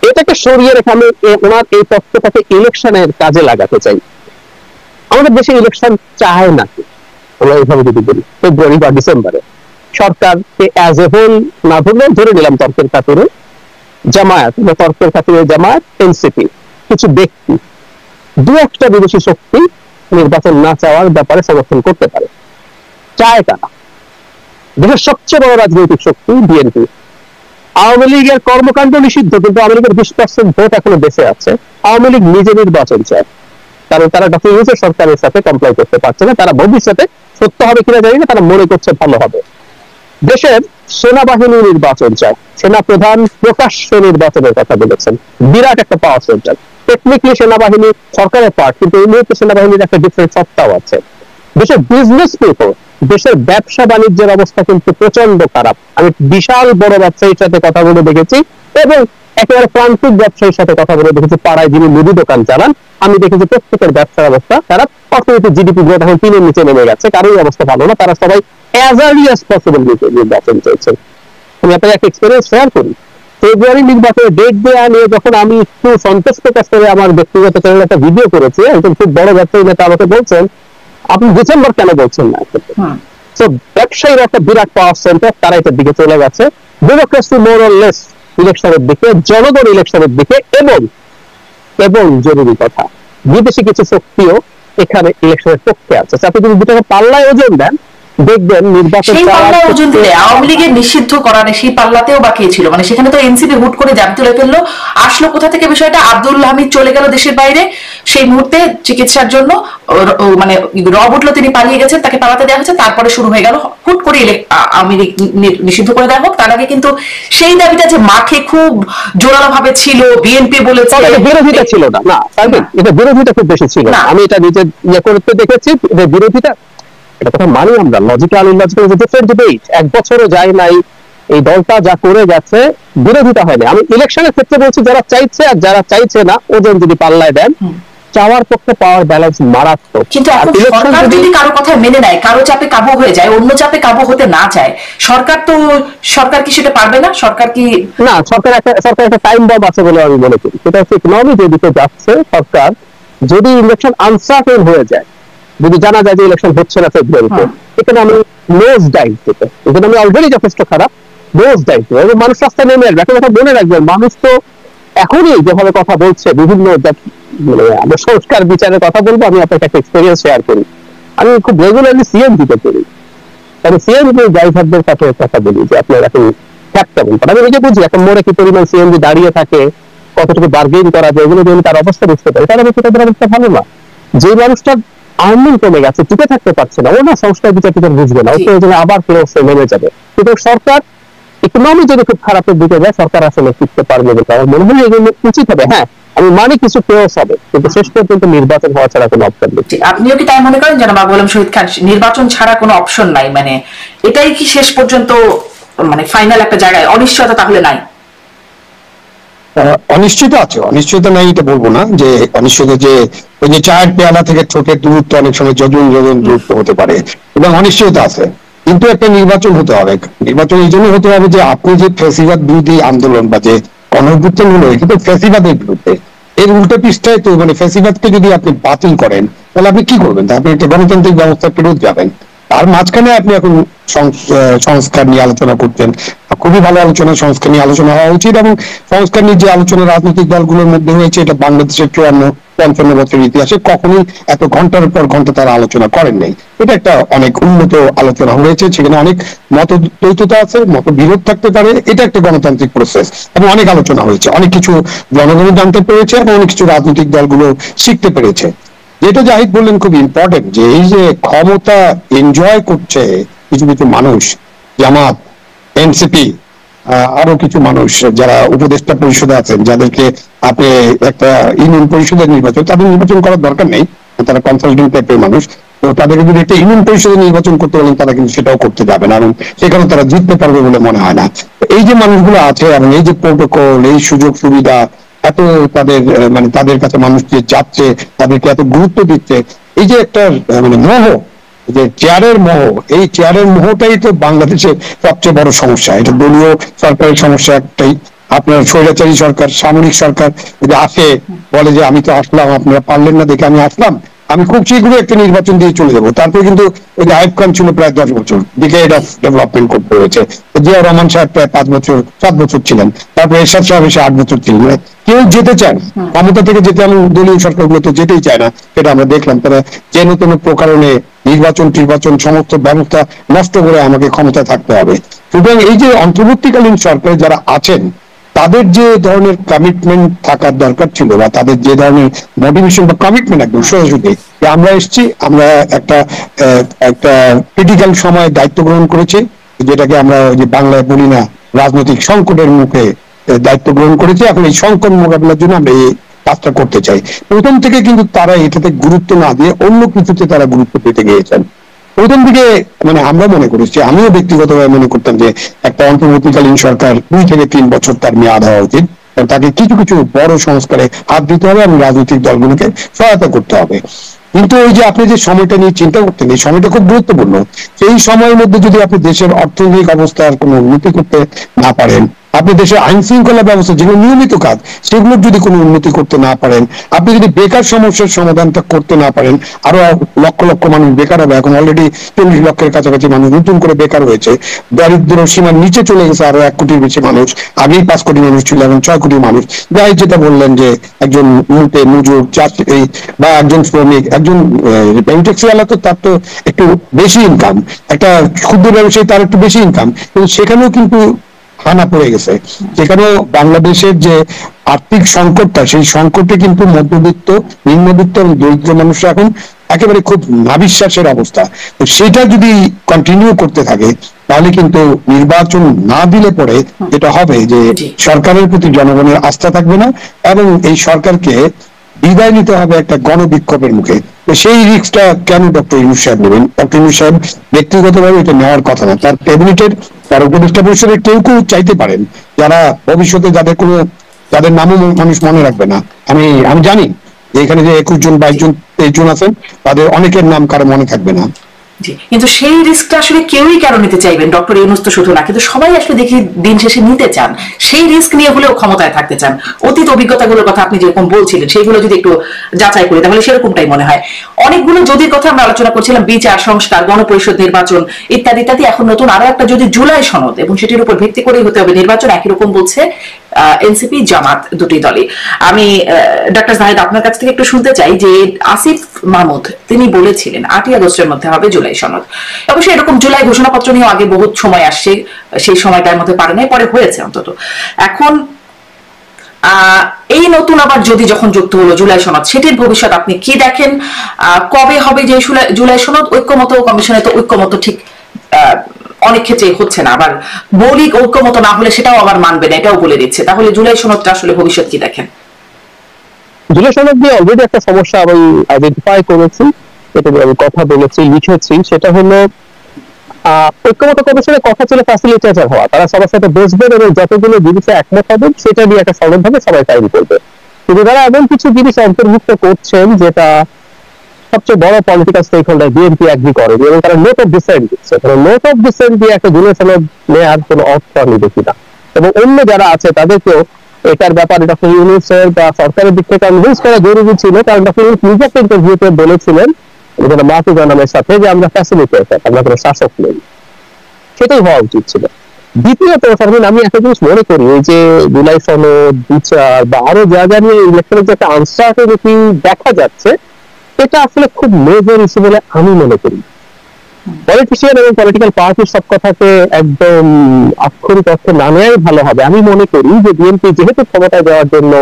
এটাকে সরিয়ে রেখে আমি ওনার এই তথ্যটাকে ইলেকশনের কাজে লাগাতে চাই। আমাদের দেশে ইলেকশন চায় নাকি আমরা এইভাবে যদি বলি, ফেব্রুয়ারি বা ডিসেম্বরে সরকারকে অ্যাজ এ হোল না ধরলে, ধরে নিলাম তর্কের খাতিরে জামায়াত বা তর্কের খাতিরে জামায়াত, এনসিপি, কিছু ব্যক্তি, দু একটা বিদেশি শক্তি নির্বাচন না চাওয়ার ব্যাপারে সমর্থন করতে পারে। চায় কারা? দেশের সবচেয়ে বড় রাজনৈতিক শক্তি বিএনপি। আওয়ামী লীগের কর্মকাণ্ড নিষিদ্ধ, কিন্তু আওয়ামী লীগের 20% ভোট এখনো বেঁচে আছে। আওয়ামী লীগ নিজে নির্বাচন চায়, কারণ তারা ডক্টর ইউনূসের সরকারের সাথে কমপ্লাই করতে পারছে না। তারা ভবিষ্যতে সত্য হবে কিনা জানি না, তারা মনে করছে ভালো হবে। দেশের সেনাবাহিনী নির্বাচন চায়, সেনা প্রধান প্রকাশ্য নির্বাচনের কথা বলেছেন। বিরাট একটা পাওয়ার সেন্টার, টেকনিক্যালি সেনাবাহিনী সরকারের পার্ট, কিন্তু এই মুহূর্তে সেনাবাহিনীর একটা ডিফারেন্ট সত্তাও আছে। দেশের বিজনেস পিপল, দেশের ব্যবসা বাণিজ্যের অবস্থা কিন্তু প্রচন্ড খারাপ। আমি বিশাল বড় ব্যবসায়ীর সাথে কথা বলে দেখেছি এবং একেবারে প্রান্তিক ব্যবসায়ীর সাথে কথা বলে দেখেছি, পাড়ায় যিনি মুদি দোকান চালান, আমি দেখেছি প্রত্যেকের ব্যবসার অবস্থা খারাপ। অর্থনৈতিক জিডিপি গ্রোথ এখন 3-এর নিচে নেমে গেছে, কারোই অবস্থা ভালো না। তারা সবাই অ্যাজ আর্লি অ্যাজ পসিবল নির্বাচন চাইছেন। আমি আপনাকে একটা এক্সপিরিয়েন্স শেয়ার করি। ফেব্রুয়ারি নির্বাচনের ডেট দেওয়া নিয়ে যখন আমি একটু সন্তোষ প্রকাশ করে আমার ব্যক্তিগত চ্যানেলে একটা ভিডিও করেছি, একজন খুব বড় ব্যবসায়ী নেতা আমাকে বলছেন, আপনি ডিসেম্বর কেন বলছেন না? তো ব্যবসায়ীরা একটা বিরাট পাওয়ার সেন্টার, তারা এটার দিকে চলে গেছে। ব্যুরোক্রেসি মোর অর লেস ইলেকশনের দিকে, জনগণ ইলেকশনের দিকে। এবং জরুরি কথা, বিদেশি কিছু শক্তিও এখানে ইলেকশনের পক্ষে আছে। আপনি যদি দুটাকে পাল্লায় ওজন দেন, দেখবেন নির্বাচন ওজন দিলে আওয়ামী লীগের নিষিদ্ধ করা নেই, সেই পাল্লাতেও বাকি ছিল। মানে সেখানে তো এনসিপি হুট করে জাম তুলে ফেললো। আসলো কোথা থেকে বিষয়টা? আব্দুল হামিদ চলে গেল দেশের বাইরে, সেই মুহূর্তে চিকিৎসার জন্য মানে রব উঠলো, তিনি পালিয়ে গেছেন, তাকে পালাতে দেওয়া হয়েছে। তারপরে শুরু হয়ে গেল হুট করে আওয়ামী লীগ নিষিদ্ধ করে দেওয়া হোক। তার আগে কিন্তু সেই দাবিটা যে মাঠে খুব জোরালো ভাবে ছিল, বিএনপি বলেছে, বিরোধিতা ছিল না। না, এটা বিরোধিতা খুব বেশি ছিল। আমি এটা নিজে করতে দেখেছি, বিরোধিতা এটা কথা মানি আমরা। Logical illogical is different debate. 1 বছরও যায় নাই এই দলটা যা করে গেছে, বিরোধিতা হয়নি। আমি ইলেকশনের ক্ষেত্রে বলছি, যারা চাইছে আর যারা চাইছে না, ওজন যদি পাল্লায় দেন, চাওয়ার পক্ষে পাওয়ার ব্যালেন্স মারাত্মক। কিন্তু সরকার যদি কারো কথা মেনে নেয়, কারো চাপে কাবু হয়ে যায়, অন্য চাপে কাবু হতে না চায়, সরকার কি সেটা পারবে না? সরকার একটা টাইম বম আছে বলে আমি মনে করি। সেটা হচ্ছে ইকোনমি যেদিকে যাচ্ছে, সরকার যদি ইলেকশন আনসার্টেন হয়ে যায়, যদি জানা যায় যে ইলেকশন হচ্ছে না ফেব্রুয়ারিতে, এখানে আমি নোজ ডাইভ দেবো। এখানে আমি অলরেডি যথেষ্ট খারাপ, নোজ ডাইভ দেবো এবং মানুষ রাস্তায় নেমে আসবে। একটা কথা মনে রাখবেন, মানুষ তো এখনই যেভাবে কথা বলছে, বিভিন্ন মানে আমরা সংস্কার বিচারের কথা বলবো। আমি আপনাকে একটা এক্সপিরিয়েন্স শেয়ার করি। আমি খুব রেগুলারলি সিএনজিতে করি, আমি সিএনজি ড্রাইভারদের সাথে কথা বলি যে আপনার এখন ট্যাপ কেমন। আমি নিজে বুঝি এখন মোড়ে কি পরিমাণ সিএনজি দাঁড়িয়ে থাকে, কতটুকু বার্গেইন করা যায়, এগুলো যদি তার অবস্থা বুঝতে পারে, তাহলে তাদের অবস্থা ভালো না। যে মানুষটা আর্নিং কমে গেছে, টিকে থাকতে পারছে না, ও না সংস্কার বিচার টিকে বুঝবে না, ও তো আবার নেমে যাবে। কিন্তু সরকার ইকোনমি যদি খুব খারাপের দিকে যায়, সরকার আসলে টিকতে পারবে বলে আমার মনে হয় এগুলো উচিত হবে। হ্যাঁ, আমি মানি কিছু কেওস হবে, কিন্তু শেষ পর্যন্ত নির্বাচন হওয়া ছাড়া কোনো অপশন নেই। আপনিও কি তাই মনে করেন জনাব আবু আলম শহীদ খান, নির্বাচন ছাড়া কোনো অপশন নাই? মানে এটাই কি শেষ পর্যন্ত মানে ফাইনাল একটা জায়গায় অনিশ্চয়তা তাহলে নাই? অনিশ্চয়তা আছে, অনিশ্চয়তা নাই এটা বলবো না। যে অনিশ্চয়তা, যে ওই যে চায়ের পেয়ালা থেকে ছোটের দূরত্ব অনেক সময় যজন দূরত্ব হতে পারে, এবং অনিশ্চয়তা আছে। কিন্তু একটা নির্বাচন হতে হবে। নির্বাচন এই জন্য হতে হবে যে আপনি যে ফ্যাসিবাদ বিরোধী আন্দোলন বা যে গণঅভ্যুত্থান হলো, কিন্তু ফ্যাসিবাদের বিরুদ্ধে, এর উল্টো পৃষ্ঠায় তো মানে ফ্যাসিবাদকে যদি আপনি বাতিল করেন, তাহলে আপনি কি করবেন? আপনি একটা গণতান্ত্রিক ব্যবস্থার ফেরত যাবেন। তার মাঝখানে আপনি এখন সংস্কার নিয়ে আলোচনা করতেন, খুবই ভালো আলোচনা, সংস্কার নিয়ে আলোচনা হওয়া উচিত। এবং সংস্কার নিয়ে যে আলোচনা রাজনৈতিক দলগুলোর মধ্যে হয়েছে, এটা বাংলাদেশের 54-55 বছরের ইতিহাসে কখনোই এত ঘন্টার পর ঘন্টা তারা আলোচনা করেন নাই। এটা একটা অনেক উন্নত আলোচনা হয়েছে, সেখানে অনেক মতদ্বৈততা আছে, মতবিরোধ থাকতে পারে, এটা একটা গণতান্ত্রিক প্রসেস। এবং অনেক আলোচনা হয়েছে, অনেক কিছু জনগণ জানতে পেরেছে এবং অনেক কিছু রাজনৈতিক দলগুলো শিখতে পেরেছে। যেটা জাহিদ বললেন খুব ইম্পর্টেন্ট, যে এই যে ক্ষমতা এনজয় করছে কিছু কিছু মানুষ, জামাত, এনসিপি, আরো কিছু মানুষ যারা উপদেষ্টা পরিষদে আছেন, যাদেরকে আপনি একটা ইউনিয়ন পরিষদের নির্বাচন, তাদের নির্বাচন করার দরকার নেই, তারা কনসালটেন্ট টাইপের মানুষ। তো তাদেরকে যদি একটা ইউনিয়ন পরিষদে নির্বাচন করতে বলেন, তারা কিন্তু সেটাও করতে যাবে না, এবং সেখানে তারা জিততে পারবে বলে মনে হয় না। এই যে মানুষগুলো আছে এবং এই যে প্রোটোকল, এই সুযোগ সুবিধা, এত তাদের মানে তাদের কাছে মানুষ যে যাচ্ছে, তাদেরকে এত গুরুত্ব দিচ্ছে, এই যে একটা মানে মোহ, যে চেয়ারের মোহ, এই চেয়ারের মোহটাই তো বাংলাদেশের সবচেয়ে বড় সমস্যা। এটা দলীয় সরকারের সমস্যা একটাই। আপনার স্বৈরাচারী সরকার, সামরিক সরকার যদি আসে, বলে যে আমি তো আসলাম, আপনারা পারলেন না দেখে আমি আসলাম, আমি খুব শীঘ্রই একটা নির্বাচন দিয়ে চলে যাবো। তারপরে কিন্তু ওই যে আইয়ুব খান ছিল প্রায় 10 বছর, ডিকেড অফ ডেভেলপমেন্ট করতে হয়েছে। জিয়া রহমান সাহেব প্রায় 5 বছর 7 বছর ছিলেন, তারপরে এরশাদ সাহেব এসে 8 বছর ছিলেন। মানে কেউ যেতে চায় না ক্ষমতা থেকে, যেতে আমি দলীয় সরকারগুলো তো যেতেই চায় না, সেটা আমরা দেখলাম। তারা যে নতুন প্রকারণে নির্বাচন সমস্ত ব্যবস্থা নষ্ট করে আমাকে ক্ষমতা থাকতে হবে। সুতরাং এই যে অন্তর্বর্তীকালীন সরকারে যারা আছেন, তাদের যে ধরনের কমিটমেন্ট থাকার দরকার ছিল, বা তাদের যে ধরনের মোটিভেশন বা কমিটমেন্ট, একদম সোজাসুজি যে আমরা এসেছি, আমরা একটা একটা ক্রিটিক্যাল সময় দায়িত্ব গ্রহণ করেছি, যেটাকে আমরা ওই যে বাংলায় বলি না, রাজনৈতিক সংকটের মুখে দায়িত্ব গ্রহণ করেছি, এখন এই সংকট মোকাবিলার জন্য আমরা এই কাজটা করতে চাই। প্রথম থেকে কিন্তু তারা এটাতে গুরুত্ব না দিয়ে অন্য কিছুতে তারা গুরুত্ব দিতে গিয়েছেন। প্রথম দিকে মানে আমরা মনে করেছি, আমিও ব্যক্তিগতভাবে মনে করতাম যে একটা অন্তর্বর্তীকালীন সরকার 2 থেকে 3 বছর তার মেয়াদ হওয়া উচিত, তাকে কিছু কিছু বড় সংস্কারে হাত দিতে হবে এবং রাজনৈতিক দলগুলোকে সহায়তা করতে হবে। কিন্তু ওই যে আপনি যে সময়টা নিয়ে চিন্তা করতেন, এই সময়টা খুব গুরুত্বপূর্ণ। এই সময়ের মধ্যে যদি আপনি দেশের অর্থনৈতিক অবস্থার কোনো উন্নতি করতে না পারেন, আপনি দেশের আইন শৃঙ্খলা ব্যবস্থা যেগুলো নিয়মিত কাজ, সেগুলোর যদি কোনো উন্নতি করতে না পারেন, আপনি যদি বেকার সমস্যার সমাধানটা করতে না পারেন, আরো লক্ষ লক্ষ মানুষ বেকার হবে। এখন অলরেডি 40 লক্ষের কাছাকাছি মানুষ নতুন করে বেকার হয়েছে, দারিদ্র সীমার নিচে চলে গেছে আরো 1 কোটির বেশি মানুষ। আগেই 5 কোটি মানুষ ছিল, এখন 6 কোটি মানুষ। যাই যেটা বললেন যে একজন মজুর চাষি বা একজন শ্রমিক, একজন ট্যাক্সিওয়ালা, তো তার তো একটু বেশি ইনকাম, একটা ক্ষুদ্র ব্যবসায়ী তার একটু বেশি ইনকাম, কিন্তু সেখানেও কিন্তু হানা পড়ে গেছে। সেখানেও বাংলাদেশের যে আর্থিক সংকটটা, সেই সংকটে কিন্তু মধ্যবিত্ত, নিম্নবিত্ত এবং দরিদ্র মানুষরা এখন একেবারে খুব নাবিশ্বাসের অবস্থা। তো সেটা যদি কন্টিনিউ করতে থাকে, তাহলে কিন্তু নির্বাচন না দিলে পরে যেটা হবে যে সরকারের প্রতি জনগণের আস্থা থাকবে না, এবং এই সরকারকে বিদায় নিতে হবে একটা গণবিক্ষোভের মুখে। তো সেই রিস্কটা কেন ডক্টর ইউনূস সাহেব নেবেন? ডক্টর ইউনূস সাহেব ব্যক্তিগতভাবে এটা নেওয়ার কথা না। তার ক্যাবিনেটের, তার উপদেষ্টা পরিষদের কেউ কেউ চাইতে পারেন, যারা ভবিষ্যতে যাদের নামও মানুষ মনে রাখবে না। আমি জানি যে এখানে যে 21 জন 22 জন 23 জন আছেন, তাদের অনেকের নাম কারো মনে থাকবে না। কিন্তু সেই রিস্কটা আসলে কেউই কেন নিতে চাইবেন? ডক্টর ইউনূস তো শুধু না, কিন্তু সবাই আসলে দেখি দিন শেষে নিতে চান, সেই রিস্ক নিয়ে হলেও ক্ষমতায় থাকতে চান। অতীত অভিজ্ঞতাগুলোর কথা আপনি যেরকম বলছিলেন, সেইগুলো যদি একটু যাচাই করি, তাহলে সেরকমটাই মনে হয়। অনেকগুলো যদির কথা আমরা আলোচনা করছিলাম, বিচার সংস্কার, গণপরিষদ নির্বাচন ইত্যাদি ইত্যাদি। এখন নতুন আরো একটা যদি জুলাই সনদ, এবং সেটির উপর ভিত্তি করেই হতে হবে নির্বাচন, একই রকম বলছে এনসিপি জামাত, দুটি দলই। আমি ডক্টর জাহিদ আপনার কাছ থেকে একটু শুনতে চাই যে আসিফ মাহমুদ তিনি বলেছিলেন 8ই আগস্টের মধ্যে হবে জুলাই সনদ। অবশ্যই এরকম জুলাই ঘোষণাপত্র নিয়ে আগে বহুত সময় আসছে, সেই সময়টার মধ্যে পারে নাই, পরে হয়েছে অন্তত। এখন এই নতুন আবার যদি যখন যুক্ত হলো জুলাই সনদ, সেটির ভবিষ্যৎ আপনি কি দেখেন? কবে হবে যে জুলাই সনদ? ঐক্যমত কমিশনে তো ঐক্যমত ঠিক অনেক ক্ষেত্রে হচ্ছে না, আবার মৌলিক ঐক্যমত না হলে সেটাও আবার মানবে না, এটাও বলে দিচ্ছে। তাহলে জুলাই সনদটা আসলে ভবিষ্যৎ কি দেখেন? জুলাই সনদ নিয়ে অলরেডি একটা সমস্যা আমি আইডেন্টিফাই করেছি, এটা নিয়ে আমি কথা বলেছি, লিখেছি। সেটা হলো ঐক্যমত কমিশনের কথা ছিল ফ্যাসিলিটেটর হওয়া, তারা সবার সাথে বসবেন এবং যতগুলো জিনিসে একমত হবেন সেটা নিয়ে একটা সনদ হবে, সবাই সাইন করবে। কিন্তু তারা এমন কিছু জিনিস অন্তর্ভুক্ত করছেন যেটা সবচেয়ে বড় political stakeholder BNP agree করে, এবং তারা নোট অফ ডিসেন্ট দিচ্ছে। নোট অফ ডিসেন্ট দিয়ে একটা জুলাই সনদ নেওয়ার কোনো অর্থ আমি দেখি না। এবং অন্য যারা আছে তাদেরকেও এটার ব্যাপারে ডক্টর ইউনূসের বা সরকারের দিক থেকে কনভিন্স করা জরুরি ছিল, কারণ ডক্টর ইউনূস নিজে একটা ইন্টারভিউতে বলেছিলেন মাহফুজ আনামের সাথে যে আমরা ফ্যাসিলিটেটর, আমরা কোনো শাসক নেই। সেটাই হওয়া উচিত ছিল। দ্বিতীয়ত আমি একটা জিনিস মনে করি, এই যে জুলাই সনদ, বিচার বা আরো জায়গা নিয়ে ইলেকশনের যে একটা আনসার্টেনিটি দেখা যাচ্ছে, এটা আসলে খুব মেজর ইস্যু বলে আমি মনে করি। পলিটিশিয়ান এবং পলিটিক্যাল পার্টির সব কথাকে একদম আক্ষরিক অর্থে না নেওয়াই ভালো হবে। আমি মনে করি যে বিএনপি যেহেতু ক্ষমতায় যাওয়ার জন্য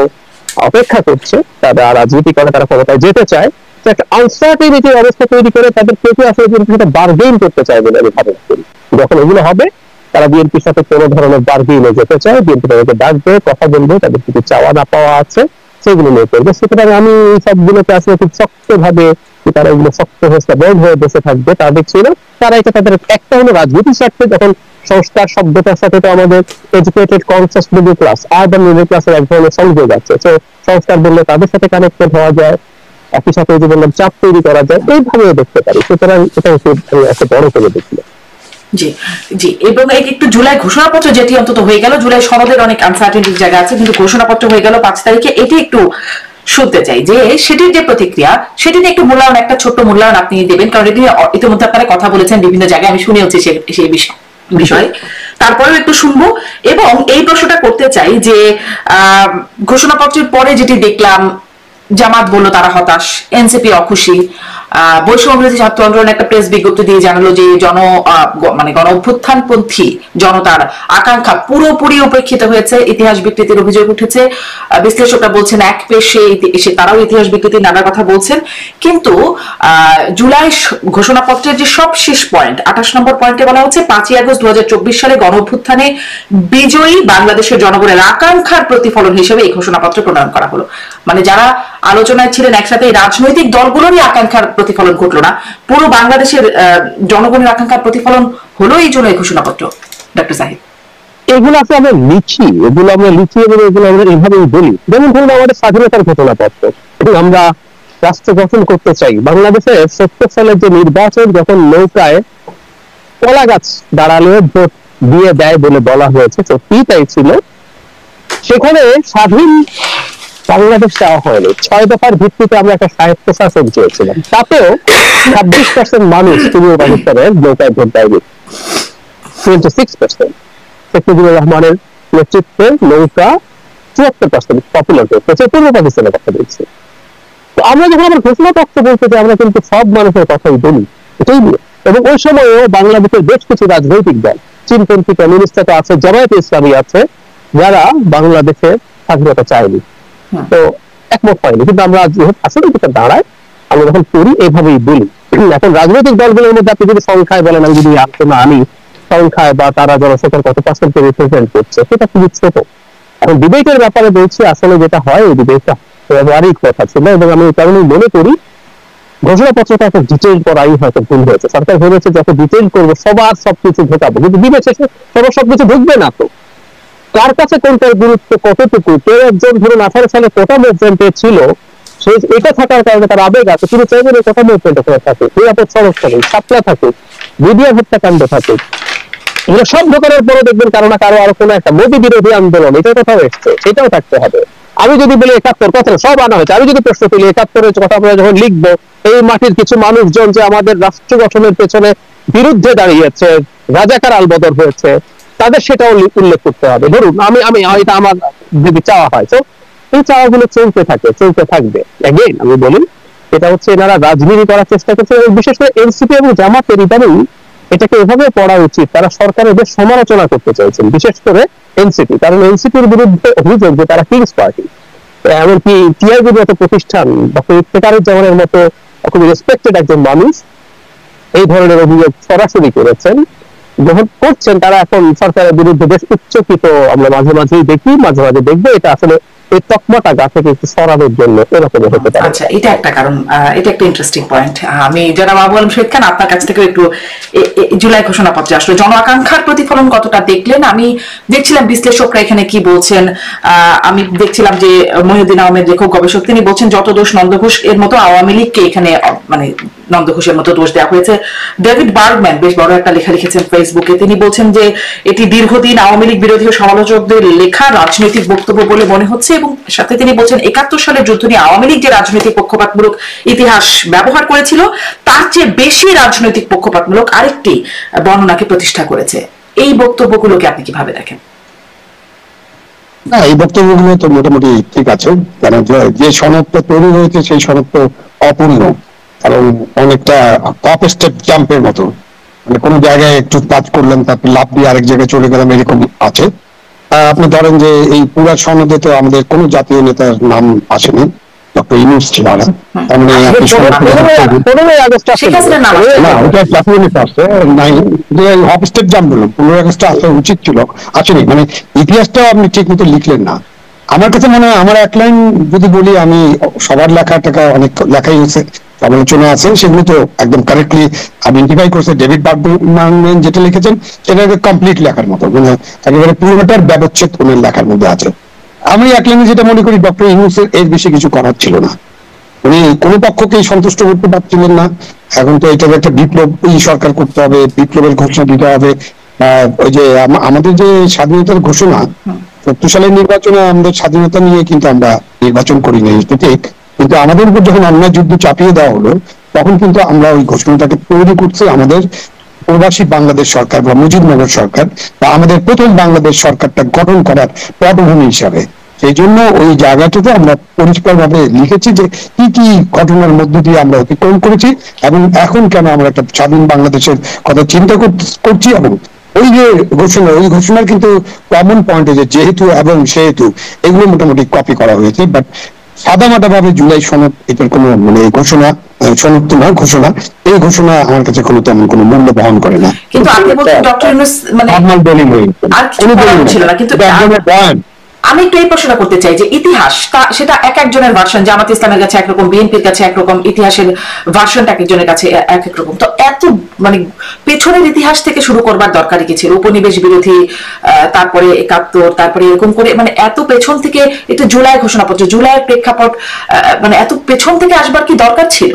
অপেক্ষা করছে, তারা রাজনীতি করে, তারা ক্ষমতায় যেতে চায়, একটা আনসার্টেনিটির অবস্থা তৈরি করে তাদের কেউ আসলে বিএনপির সাথে বার্গেইন করতে চায় বলে আমি ধারণা করি। যখন এগুলো হবে, তারা বিএনপির সাথে কোনো ধরনের বার্গেইনে যেতে চায়, বিএনপি তাদেরকে ডাকবে, কথা বলবে, তাদের কিছু চাওয়া না পাওয়া আছে সেগুলো নিয়ে করবে। সুতরাং আমি সবগুলোকে আসলে খুব শক্তভাবে তারা এগুলো শক্ত হয়ে বন্ধ হয়ে বসে থাকবে তা দেখছি না। তারা এটা তাদের একটা হলো রাজনীতির স্বার্থে, যখন সংস্কার শব্দটার সাথে তো আমাদের educated conscious middle class, urban middle ক্লাসের এক ধরনের সংযোগ আছে। তো সংস্কার বললে তাদের সাথে কানেক্টেড হওয়া যায়, একই সাথে যে বললাম চাপ তৈরি করা যায়, এইভাবেও দেখতে পারি। সুতরাং এটা একটা বড় করে দেখলো। জি জি, এবং একটু জুলাই ঘোষণাপত্র যেটি অন্তত হয়ে গেল, জুলাই সনদের অনেক আনসার্টেনিটির জায়গা আছে, কিন্তু ঘোষণাপত্র হয়ে গেল 5 তারিখে, এটি একটু শুনতে চাই যে সেটির যে প্রতিক্রিয়া, সেটি নিয়ে একটু মূল্যায়ন, একটা ছোট্ট মূল্যায়ন আপনি দেবেন, কারণ এটি ইতিমধ্যে আপনারা কথা বলেছেন বিভিন্ন জায়গায়, আমি শুনেওছি সেই বিষয়ে। তারপরেও একটু শুনবো এবং এই প্রশ্নটা করতে চাই যে ঘোষণাপত্রের পরে যেটি দেখলাম, জামাত বললো তারা হতাশ, এনসিপি অখুশি, বৈষম্যবিরোধী ছাত্র আন্দোলন একটা প্রেস বিজ্ঞপ্তি দিয়ে জানালো যে মানে গণ অভ্যুত্থানপন্থী জনতার আকাঙ্ক্ষা পুরোপুরি উপেক্ষিত হয়েছে, ইতিহাস বিকৃতির অভিযোগ উঠেছে। বিশ্লেষকরা বলছেন এক পেশে এসে তারাও ইতিহাস বিকৃতির নানা কথা বলছেন। কিন্তু জুলাই ঘোষণাপত্রের যে সব শেষ পয়েন্ট 28 নম্বর পয়েন্টে বলা হচ্ছে 5ই আগস্ট 2024 সালে গণ অভ্যুত্থানে বিজয়ী বাংলাদেশের জনগণের আকাঙ্ক্ষার প্রতিফলন হিসেবে এই ঘোষণাপত্র প্রণয়ন করা হলো। মানে যারা আলোচনায় ছিলেন একসাথে, রাজনৈতিক দলগুলোরই আকাঙ্ক্ষার প্রতিফলন ঘটলো না, পুরো বাংলাদেশের জনগণের আকাঙ্ক্ষার প্রতিফলন হলো এই জন্য এই ঘোষণাপত্র। ডক্টর জাহিদ, এগুলো আসলে আমরা লিখি এবং এগুলো আমরা এইভাবেই বলি। যেমন ধরুন আমাদের স্বাধীনতার ঘোষণাপত্র, আমরা রাষ্ট্র গঠন করতে চাই। বাংলাদেশে 70 সালের যে নির্বাচন, যখন নৌকায় কলা গাছ দাঁড়ালে ভোট দিয়ে দেয় বলে বলা হয়েছে, সত্যি তাই ছিল। সেখানে স্বাধীন বাংলাদেশ চাওয়া হয়নি, 6 দফার ভিত্তিতে আমরা একটা স্বায়ত্ত শাসন চেয়েছিলাম। তাতেও 26% মানুষ তৃণমূল পাকিস্তানের নৌকায় ভোট দেয়নি, 26%। শেখ মুজিবুর রহমানের নেতৃত্বে নৌকা 74% পপুলার ভোট পেয়েছে, পূর্ব পাকিস্তানের কথা বলছি। তো আমরা যখন আমার ঘোষণাপত্র বলতে চাই, আমরা কিন্তু সব মানুষের কথাই বলি, এটাই নিয়ে। এবং ওই সময়ও বাংলাদেশের বেশ কিছু রাজনৈতিক দল, চীনপন্থী কমিউনিস্টরা তো আছে, জামায়াতে ইসলামী আছে, যারা বাংলাদেশের স্বাধীনতা চায়নি, তো একমত হয়নি। কিন্তু আমরা আসলে যেটা দাঁড়ায়, আমরা যখন করি এইভাবেই বলি। এখন রাজনৈতিক দলগুলোর মধ্যে আপনি যদি সংখ্যায় বলেন, আমি যদি আলোচনা আনি সংখ্যায় বা তারা জনসংখ্যার কত পার্সেন্টকে রিপ্রেজেন্ট করছে, সেটা খুবই ছোট। এখন ডিবেটের ব্যাপারে বলছি, আসলে যেটা হয় এই ডিবেটটা ব্যবহারিক কথা ছিল, এবং আমি এই কারণেই মনে করি ঘোষণাপত্রটা একটা ডিটেইল করাই হয়তো ভুল হয়েছে। সরকার ভেবেছে যত ডিটেইল করবো সবার সবকিছু ঢোকাবো, কিন্তু দিবে শেষে সবার সবকিছু ঢুকবে না। তো কার কাছে কোনটার গুরুত্ব কতটুকু, কেউ একজন ধরুন 18 সালে কোটা মুভমেন্টে ছিল, সে এটা থাকার কারণে তার আবেগ আছে, তিনি চাইবেন এই কোটা মুভমেন্টে করে থাকে, নিরাপদ সড়ক থাকে, সাপলা থাকে, মিডিয়া হত্যাকাণ্ড থাকে, এগুলো সব ঢোকানোর পরে দেখবেন কারো না কারো আরো কোনো একটা মোদী বিরোধী আন্দোলন, এটা কোথাও এসছে, সেটাও থাকতে হবে। আমি যদি বলি 71 কথা সব আনা হয়েছে, আমি যদি প্রশ্ন তুলি 71-এর কথা আমরা যখন লিখবো, এই মাটির কিছু মানুষজন যে আমাদের রাষ্ট্র গঠনের পেছনে বিরুদ্ধে দাঁড়িয়েছে, রাজাকার আলবদর হয়েছে, তাদের সেটাও উল্লেখ করতে হবে। ধরুন আমি এটা আমার যদি চাওয়া হয়, তো এই চাওয়াগুলো চলতে থাকবে। এগেইন আমি বলি, এটা হচ্ছে এনারা রাজনীতি করার চেষ্টা করছে, বিশেষ করে এনসিপি এবং জামাতের ইদানিং এটাকে এভাবে পড়া উচিত, তারা সরকারের বেশ সমালোচনা করতে চাইছেন, বিশেষ করে এনসিপি, কারণ এনসিপির বিরুদ্ধে অভিযোগ যে তারা কিংস পার্টি, এমনকি টিআইবির মতো প্রতিষ্ঠান বা ইফতেখারুজ্জামানের মতো খুবই রেসপেক্টেড একজন মানুষ এই ধরনের অভিযোগ সরাসরি করেছেন, গ্রহণ করছেন। তারা এখন সরকারের বিরুদ্ধে বেশ উচ্চকিত আমরা মাঝে মাঝেই দেখি, মাঝে মাঝে দেখবো। এটা আসলে এই তকমাটা গা থেকে একটু সরানোর জন্য এরকম হতে পারে। আচ্ছা, এটা একটা কারণ, এটা একটা ইন্টারেস্টিং পয়েন্ট। আমি যারা আবু আলম শহীদ খান, আপনার কাছ থেকে একটু জুলাই ঘোষণাপত্রে আসলে জন আকাঙ্ক্ষার প্রতিফলন কতটা দেখলেন? আমি দেখছিলাম বিশ্লেষকরা এখানে কি বলছেন, আমি দেখছিলাম যে মহিউদ্দিন আহমেদ লেখক গবেষক, তিনি বলছেন যত দোষ নন্দঘোষ এর মতো আওয়ামী লীগকে এখানে মানে নন্দঘোষের মতো দোষ দেওয়া হয়েছে। ডেভিড বার্গম্যান বেশ বড় একটা লেখা লিখেছেন ফেসবুকে, তিনি বলছেন যে এটি দীর্ঘদিন আওয়ামী লীগ বিরোধী ও সমালোচকদের লেখা রাজনৈতিক বক্তব্য বলে মনে হচ্ছে, এবং সাথে তিনি বলছেন 71 সালের যুদ্ধ নিয়ে আওয়ামী লীগ যে রাজনৈতিক পক্ষপাতমূলক ইতিহাস ব্যবহার করেছিল, তার চেয়ে বেশি রাজনৈতিক পক্ষপাতমূলক আরেকটি বর্ণনাকে প্রতিষ্ঠা করেছে। এই বক্তব্যগুলোকে আপনি কিভাবে দেখেন? না, এই বক্তব্যগুলো তো মোটামুটি ঠিক আছে, কারণ যে সনদটা তৈরি হয়েছে সেই সনদ তো অপূর্ণ, কারণ অনেকটা টপ স্টেপ জাম্পের মতো, মানে কোনো জায়গায় একটু কাজ করলাম তারপর লাভ দিয়ে আরেক জায়গায় চলে গেলাম, এরকম আছে। আপনি ধরেন যে এই পুরা সনদে তো আমাদের কোনো জাতীয় নেতার নাম আসেনি, ডক্টর ইউনূস ছিল না, তার মানে আপনি না, ওটা জাতীয় নেতা আসছে নাই, যে হপ স্টেপ জাম্প বললাম, 15 আগস্টে আসা উচিত ছিল, আসেনি। মানে ইতিহাসটা আপনি ঠিক মতো লিখলেন না। আমার কাছে মনে হয়, আমার এক লাইন যদি বলি, আমি সবার লেখাটাকে অনেক লেখাই হয়েছে, সমালোচনা আছে সেগুলো তো একদম কারেক্টলি আইডেন্টিফাই করছে। ডেভিড বার্গম্যান যেটা লিখেছেন সেটা কমপ্লিট লেখার মতো, মানে একেবারে পুরোটার ব্যবচ্ছেদ ওনার লেখার মধ্যে আছে। আমি এক লাইনে যেটা মনে করি, ডক্টর ইউনূসের এর বেশি কিছু করার ছিল না, উনি কোনো পক্ষকেই সন্তুষ্ট করতে পারছিলেন না। এখন তো এটা একটা বিপ্লব সরকার করতে হবে, বিপ্লবের ঘোষণা দিতে হবে। ওই যে আমাদের যে স্বাধীনতার ঘোষণা 70 সালের নির্বাচনে আমাদের স্বাধীনতা নিয়ে কিন্তু আমরা নির্বাচন করি নাই, ঠিক, কিন্তু আমাদের উপর যখন অন্যায় যুদ্ধ চাপিয়ে দেওয়া হলো তখন কিন্তু আমরা ওই ঘোষণাটাকে তৈরি করছি আমাদের প্রবাসী বাংলাদেশ সরকার বা মুজিবনগর সরকার বা আমাদের প্রথম বাংলাদেশ সরকারটা গঠন করার পটভূমি হিসাবে। সেই জন্য ওই জায়গাটাতে আমরা পরিষ্কারভাবে লিখেছি যে কি কি ঘটনার মধ্য দিয়ে আমরা অতিক্রম করেছি এবং এখন কেন আমরা একটা স্বাধীন বাংলাদেশের কথা চিন্তা করছি। এবং ওই যে ঘোষণা, ওই ঘোষণার কিন্তু কমন পয়েন্ট যে যেহেতু এবং সেহেতু এগুলো মোটামুটি কপি করা হয়েছে, বাট সাদামাটা ভাবে জুলাই সনদ এটার কোনো মানে ঘোষণা সনদ তো না, ঘোষণা, এই ঘোষণা আমার কাছে কোনো তেমন কোনো মূল্য বহন করে না। কিন্তু আপনি বলছেন ডক্টর ইউনূস মানে আর কিছু করার ছিল না, কিন্তু আমি একটু এই প্রশ্নটা করতে চাই যে ইতিহাস সেটা এক একজনের ভার্সন, জামাত ইসলামের কাছে একরকম, বিএনপির কাছে একরকম, ইতিহাসের ভার্সনটা এক একজনের কাছে এক এক রকম। তো এত মানে পেছনের ইতিহাস থেকে শুরু করবার দরকারই কি ছিল? উপনিবেশ বিরোধী, তারপরে 71, তারপরে এরকম করে মানে এত পেছন থেকে একটু জুলাই ঘোষণাপত্র, জুলাইয়ের প্রেক্ষাপট, মানে এত পেছন থেকে আসবার কি দরকার ছিল?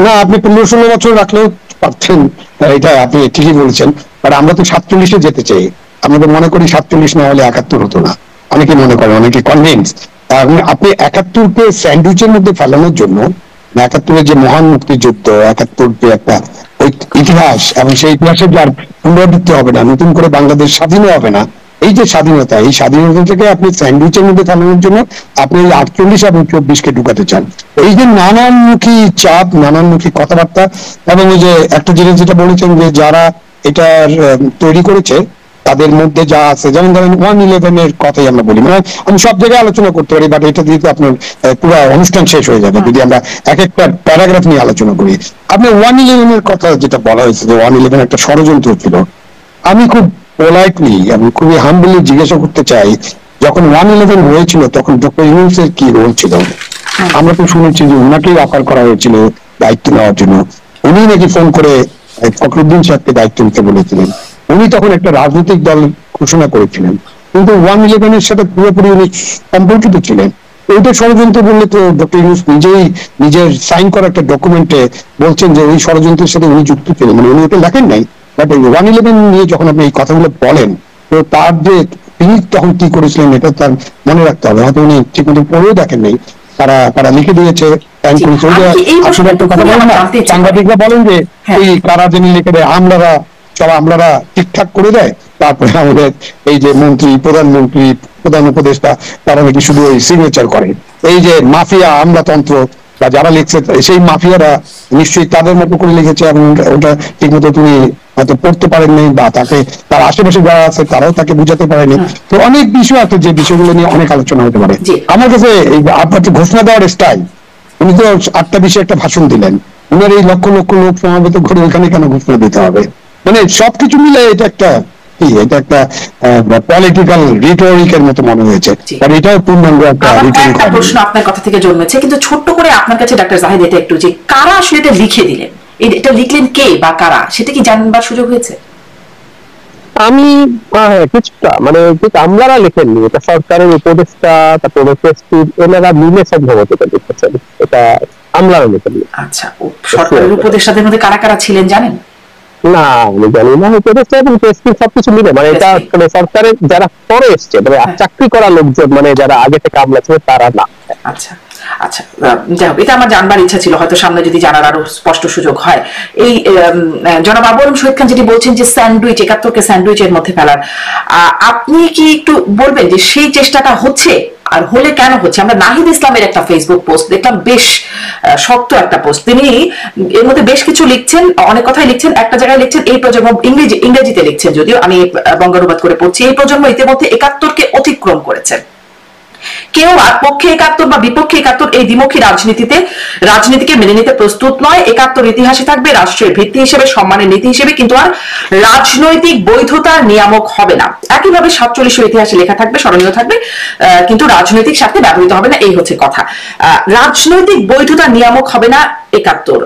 না, আপনি 15-16 বছর রাখলেও পারছেন, এটা আপনি ঠিকই বলেছেন, বাট আমরা তো 47-এ যেতে চাই। আমরা তো মনে করি 47 না হলে 71 হতো না, অনেকে মনে করে, অনেকে কনভিন্স। আপনি 71-কে স্যান্ডউইচের মধ্যে ফেলানোর জন্য, 71-এর যে মহান মুক্তিযুদ্ধ, 71 যে একটা ইতিহাস এবং সেই ইতিহাসের যার পুনরাবৃত্তি হবে না, নতুন করে বাংলাদেশ স্বাধীনও হবে না, এই যে স্বাধীনতা, এই স্বাধীনতাটাকে আপনি স্যান্ডউইচের মধ্যে ফেলানোর জন্য আপনি 48 এবং 24-কে ঢুকাতে চান। এই যে নানানমুখী চাপ, নানানমুখী কথাবার্তা, এবং ওই যে একটা জিনিস যেটা বলেছেন যে যারা এটার তৈরি করেছে তাদের মধ্যে যা আছে, যেমন ধরেন 111-এর কথাই আমরা বলি, মানে আমি সব জায়গায় আলোচনা করতে পারি, বাট এটা দিয়ে তো আপনার পুরো অনুষ্ঠান শেষ হয়ে যাবে যদি আমরা এক একটা প্যারাগ্রাফ নিয়ে আলোচনা করি। আপনি 111-এর কথা যেটা বলা হয়েছে যে 111 একটা ষড়যন্ত্র ছিল, আমি খুব পোলাইটলি এবং খুবই হাম্বলি জিজ্ঞাসা করতে চাই, যখন 111 হয়েছিল তখন ডক্টর ইউনূসের কি রোল ছিল? আমরা তো শুনেছি যে উনাকেই অফার করা হয়েছিল দায়িত্ব নেওয়ার জন্য, উনি নাকি ফোন করে ফখরুদ্দিন সাহেবকে দায়িত্ব নিতে বলেছিলেন, উনি তখন একটা রাজনৈতিক দল ঘোষণা করেছিলেন, কিন্তু 111-এর সাথে পুরোপুরি উনি সম্পর্কিত ছিলেন। ওইটা ষড়যন্ত্র বললে তো ডক্টর ইউনূস নিজেই নিজের সাইন করা একটা ডকুমেন্টে বলছেন যে ওই ষড়যন্ত্রের সাথে উনি যুক্ত ছিলেন, মানে উনি ওটা লেখেন নাই, বাট 111 নিয়ে যখন আপনি এই কথাগুলো বলেন তো তার যে তিনি তখন কি করেছিলেন এটা তার মনে রাখতে হবে। হয়তো উনি ঠিক মতো পড়েও দেখেন নাই, তারা লিখে দিয়েছে, সাংবাদিকরা বলেন যে এই কারা যিনি লিখে দেয়, আমলারা সব আমলারা ঠিকঠাক করে দেয়, তারপরে আমাদের এই যে মন্ত্রী, প্রধানমন্ত্রী, প্রধান উপদেষ্টা তারা নাকি শুধু ওই সিগনেচার করে। এই যে মাফিয়া আমলাতন্ত্র বা যারা লিখছে সেই মাফিয়ারা নিশ্চয়ই তাদের মতো করে লিখেছে এবং ওটা ঠিক মতো তিনি হয়তো পড়তে পারেননি বা তাকে তার আশেপাশে যারা আছে তারাও তাকে বুঝাতে পারেনি। তো অনেক বিষয় আছে যে বিষয়গুলো নিয়ে অনেক আলোচনা হতে পারে। আমার কাছে আপনাকে ঘোষণা দেওয়ার স্টাইল, উনি তো 8টা বিষয়ে একটা ভাষণ দিলেন, উনার এই লক্ষ লক্ষ লোক সমাবেত ঘুরে ওখানে কেন ঘোষণা দিতে হবে? মানে সবকিছু মিলে এটা একটা পলিটিক্যাল রিটোরিকের মতো মনে হয়েছে, আর এটাও পূর্ণাঙ্গ একটা প্রশ্ন আপনার কথা থেকে জন্মেছে, কিন্তু ছোট্ট করে আপনার কাছে ডাক্তার জাহিদ এটা একটু, যে কারা আসলে এটা লিখে দিলেন, এটা লিখলেন কে বা কারা, সেটা কি জানবার সুযোগ হয়েছে? আমি কিছুটা মানে আমলারা লেখেননি, এটা সরকারের উপদেষ্টা, তারপরে এনারা মিলে সম্ভবত এটা লিখেছেন, এটা আমলারা লেখেননি। আচ্ছা, সরকারের উপদেষ্টাদের মধ্যে কারা কারা ছিলেন জানেন? না, আমি জানি না, উপদেষ্টা এবং প্রেসক্রিপ সবকিছু মিলে, মানে এটা মানে সরকারের যারা পরে এসছে, মানে চাকরি করা লোকজন, মানে যারা আগে থেকে আমলা ছিল তারা না। আচ্ছা আচ্ছা, যাই হোক, এটা আমার জানবার ইচ্ছা ছিল, হয়তো সামনে যদি জানার আরো স্পষ্ট সুযোগ হয়। এই জনাব আবু আলম শহীদ খান যেটি বলছেন যে স্যান্ডউইচ, 71-কে স্যান্ডউইচের মধ্যে ফেলার, আপনি কি একটু বলবেন যে সেই চেষ্টাটা হচ্ছে, আর হলে কেন হচ্ছে? আমরা নাহিদ ইসলামের একটা ফেসবুক পোস্ট দেখলাম, বেশ শক্ত একটা পোস্ট, তিনি এর মধ্যে বেশ কিছু লিখছেন, অনেক কথাই লিখছেন। একটা জায়গায় লিখছেন এই প্রজন্ম, ইংরেজিতে লিখছেন, যদিও আমি বঙ্গানুবাদ করে পড়ছি, এই প্রজন্ম ইতিমধ্যে 71-কে অতিক্রম করেছেন। কেউ আর পক্ষে একাত্তর বা বিপক্ষে একাত্তর এই দ্বিমুখী রাজনীতিকে মেনে নিতে প্রস্তুত নয়। একাত্তর ইতিহাসে থাকবে রাষ্ট্রের ভিত্তি হিসেবে, সম্মানের নীতি হিসেবে, কিন্তু আর রাজনৈতিক বৈধতার নিয়ামক হবে না। একইভাবে 47 ইতিহাসে লেখা থাকবে, স্মরণীয় থাকবে, কিন্তু রাজনৈতিক স্বার্থে ব্যবহৃত হবে না, এই হচ্ছে কথা। রাজনৈতিক বৈধতা নিয়ামক হবে না একাত্তর,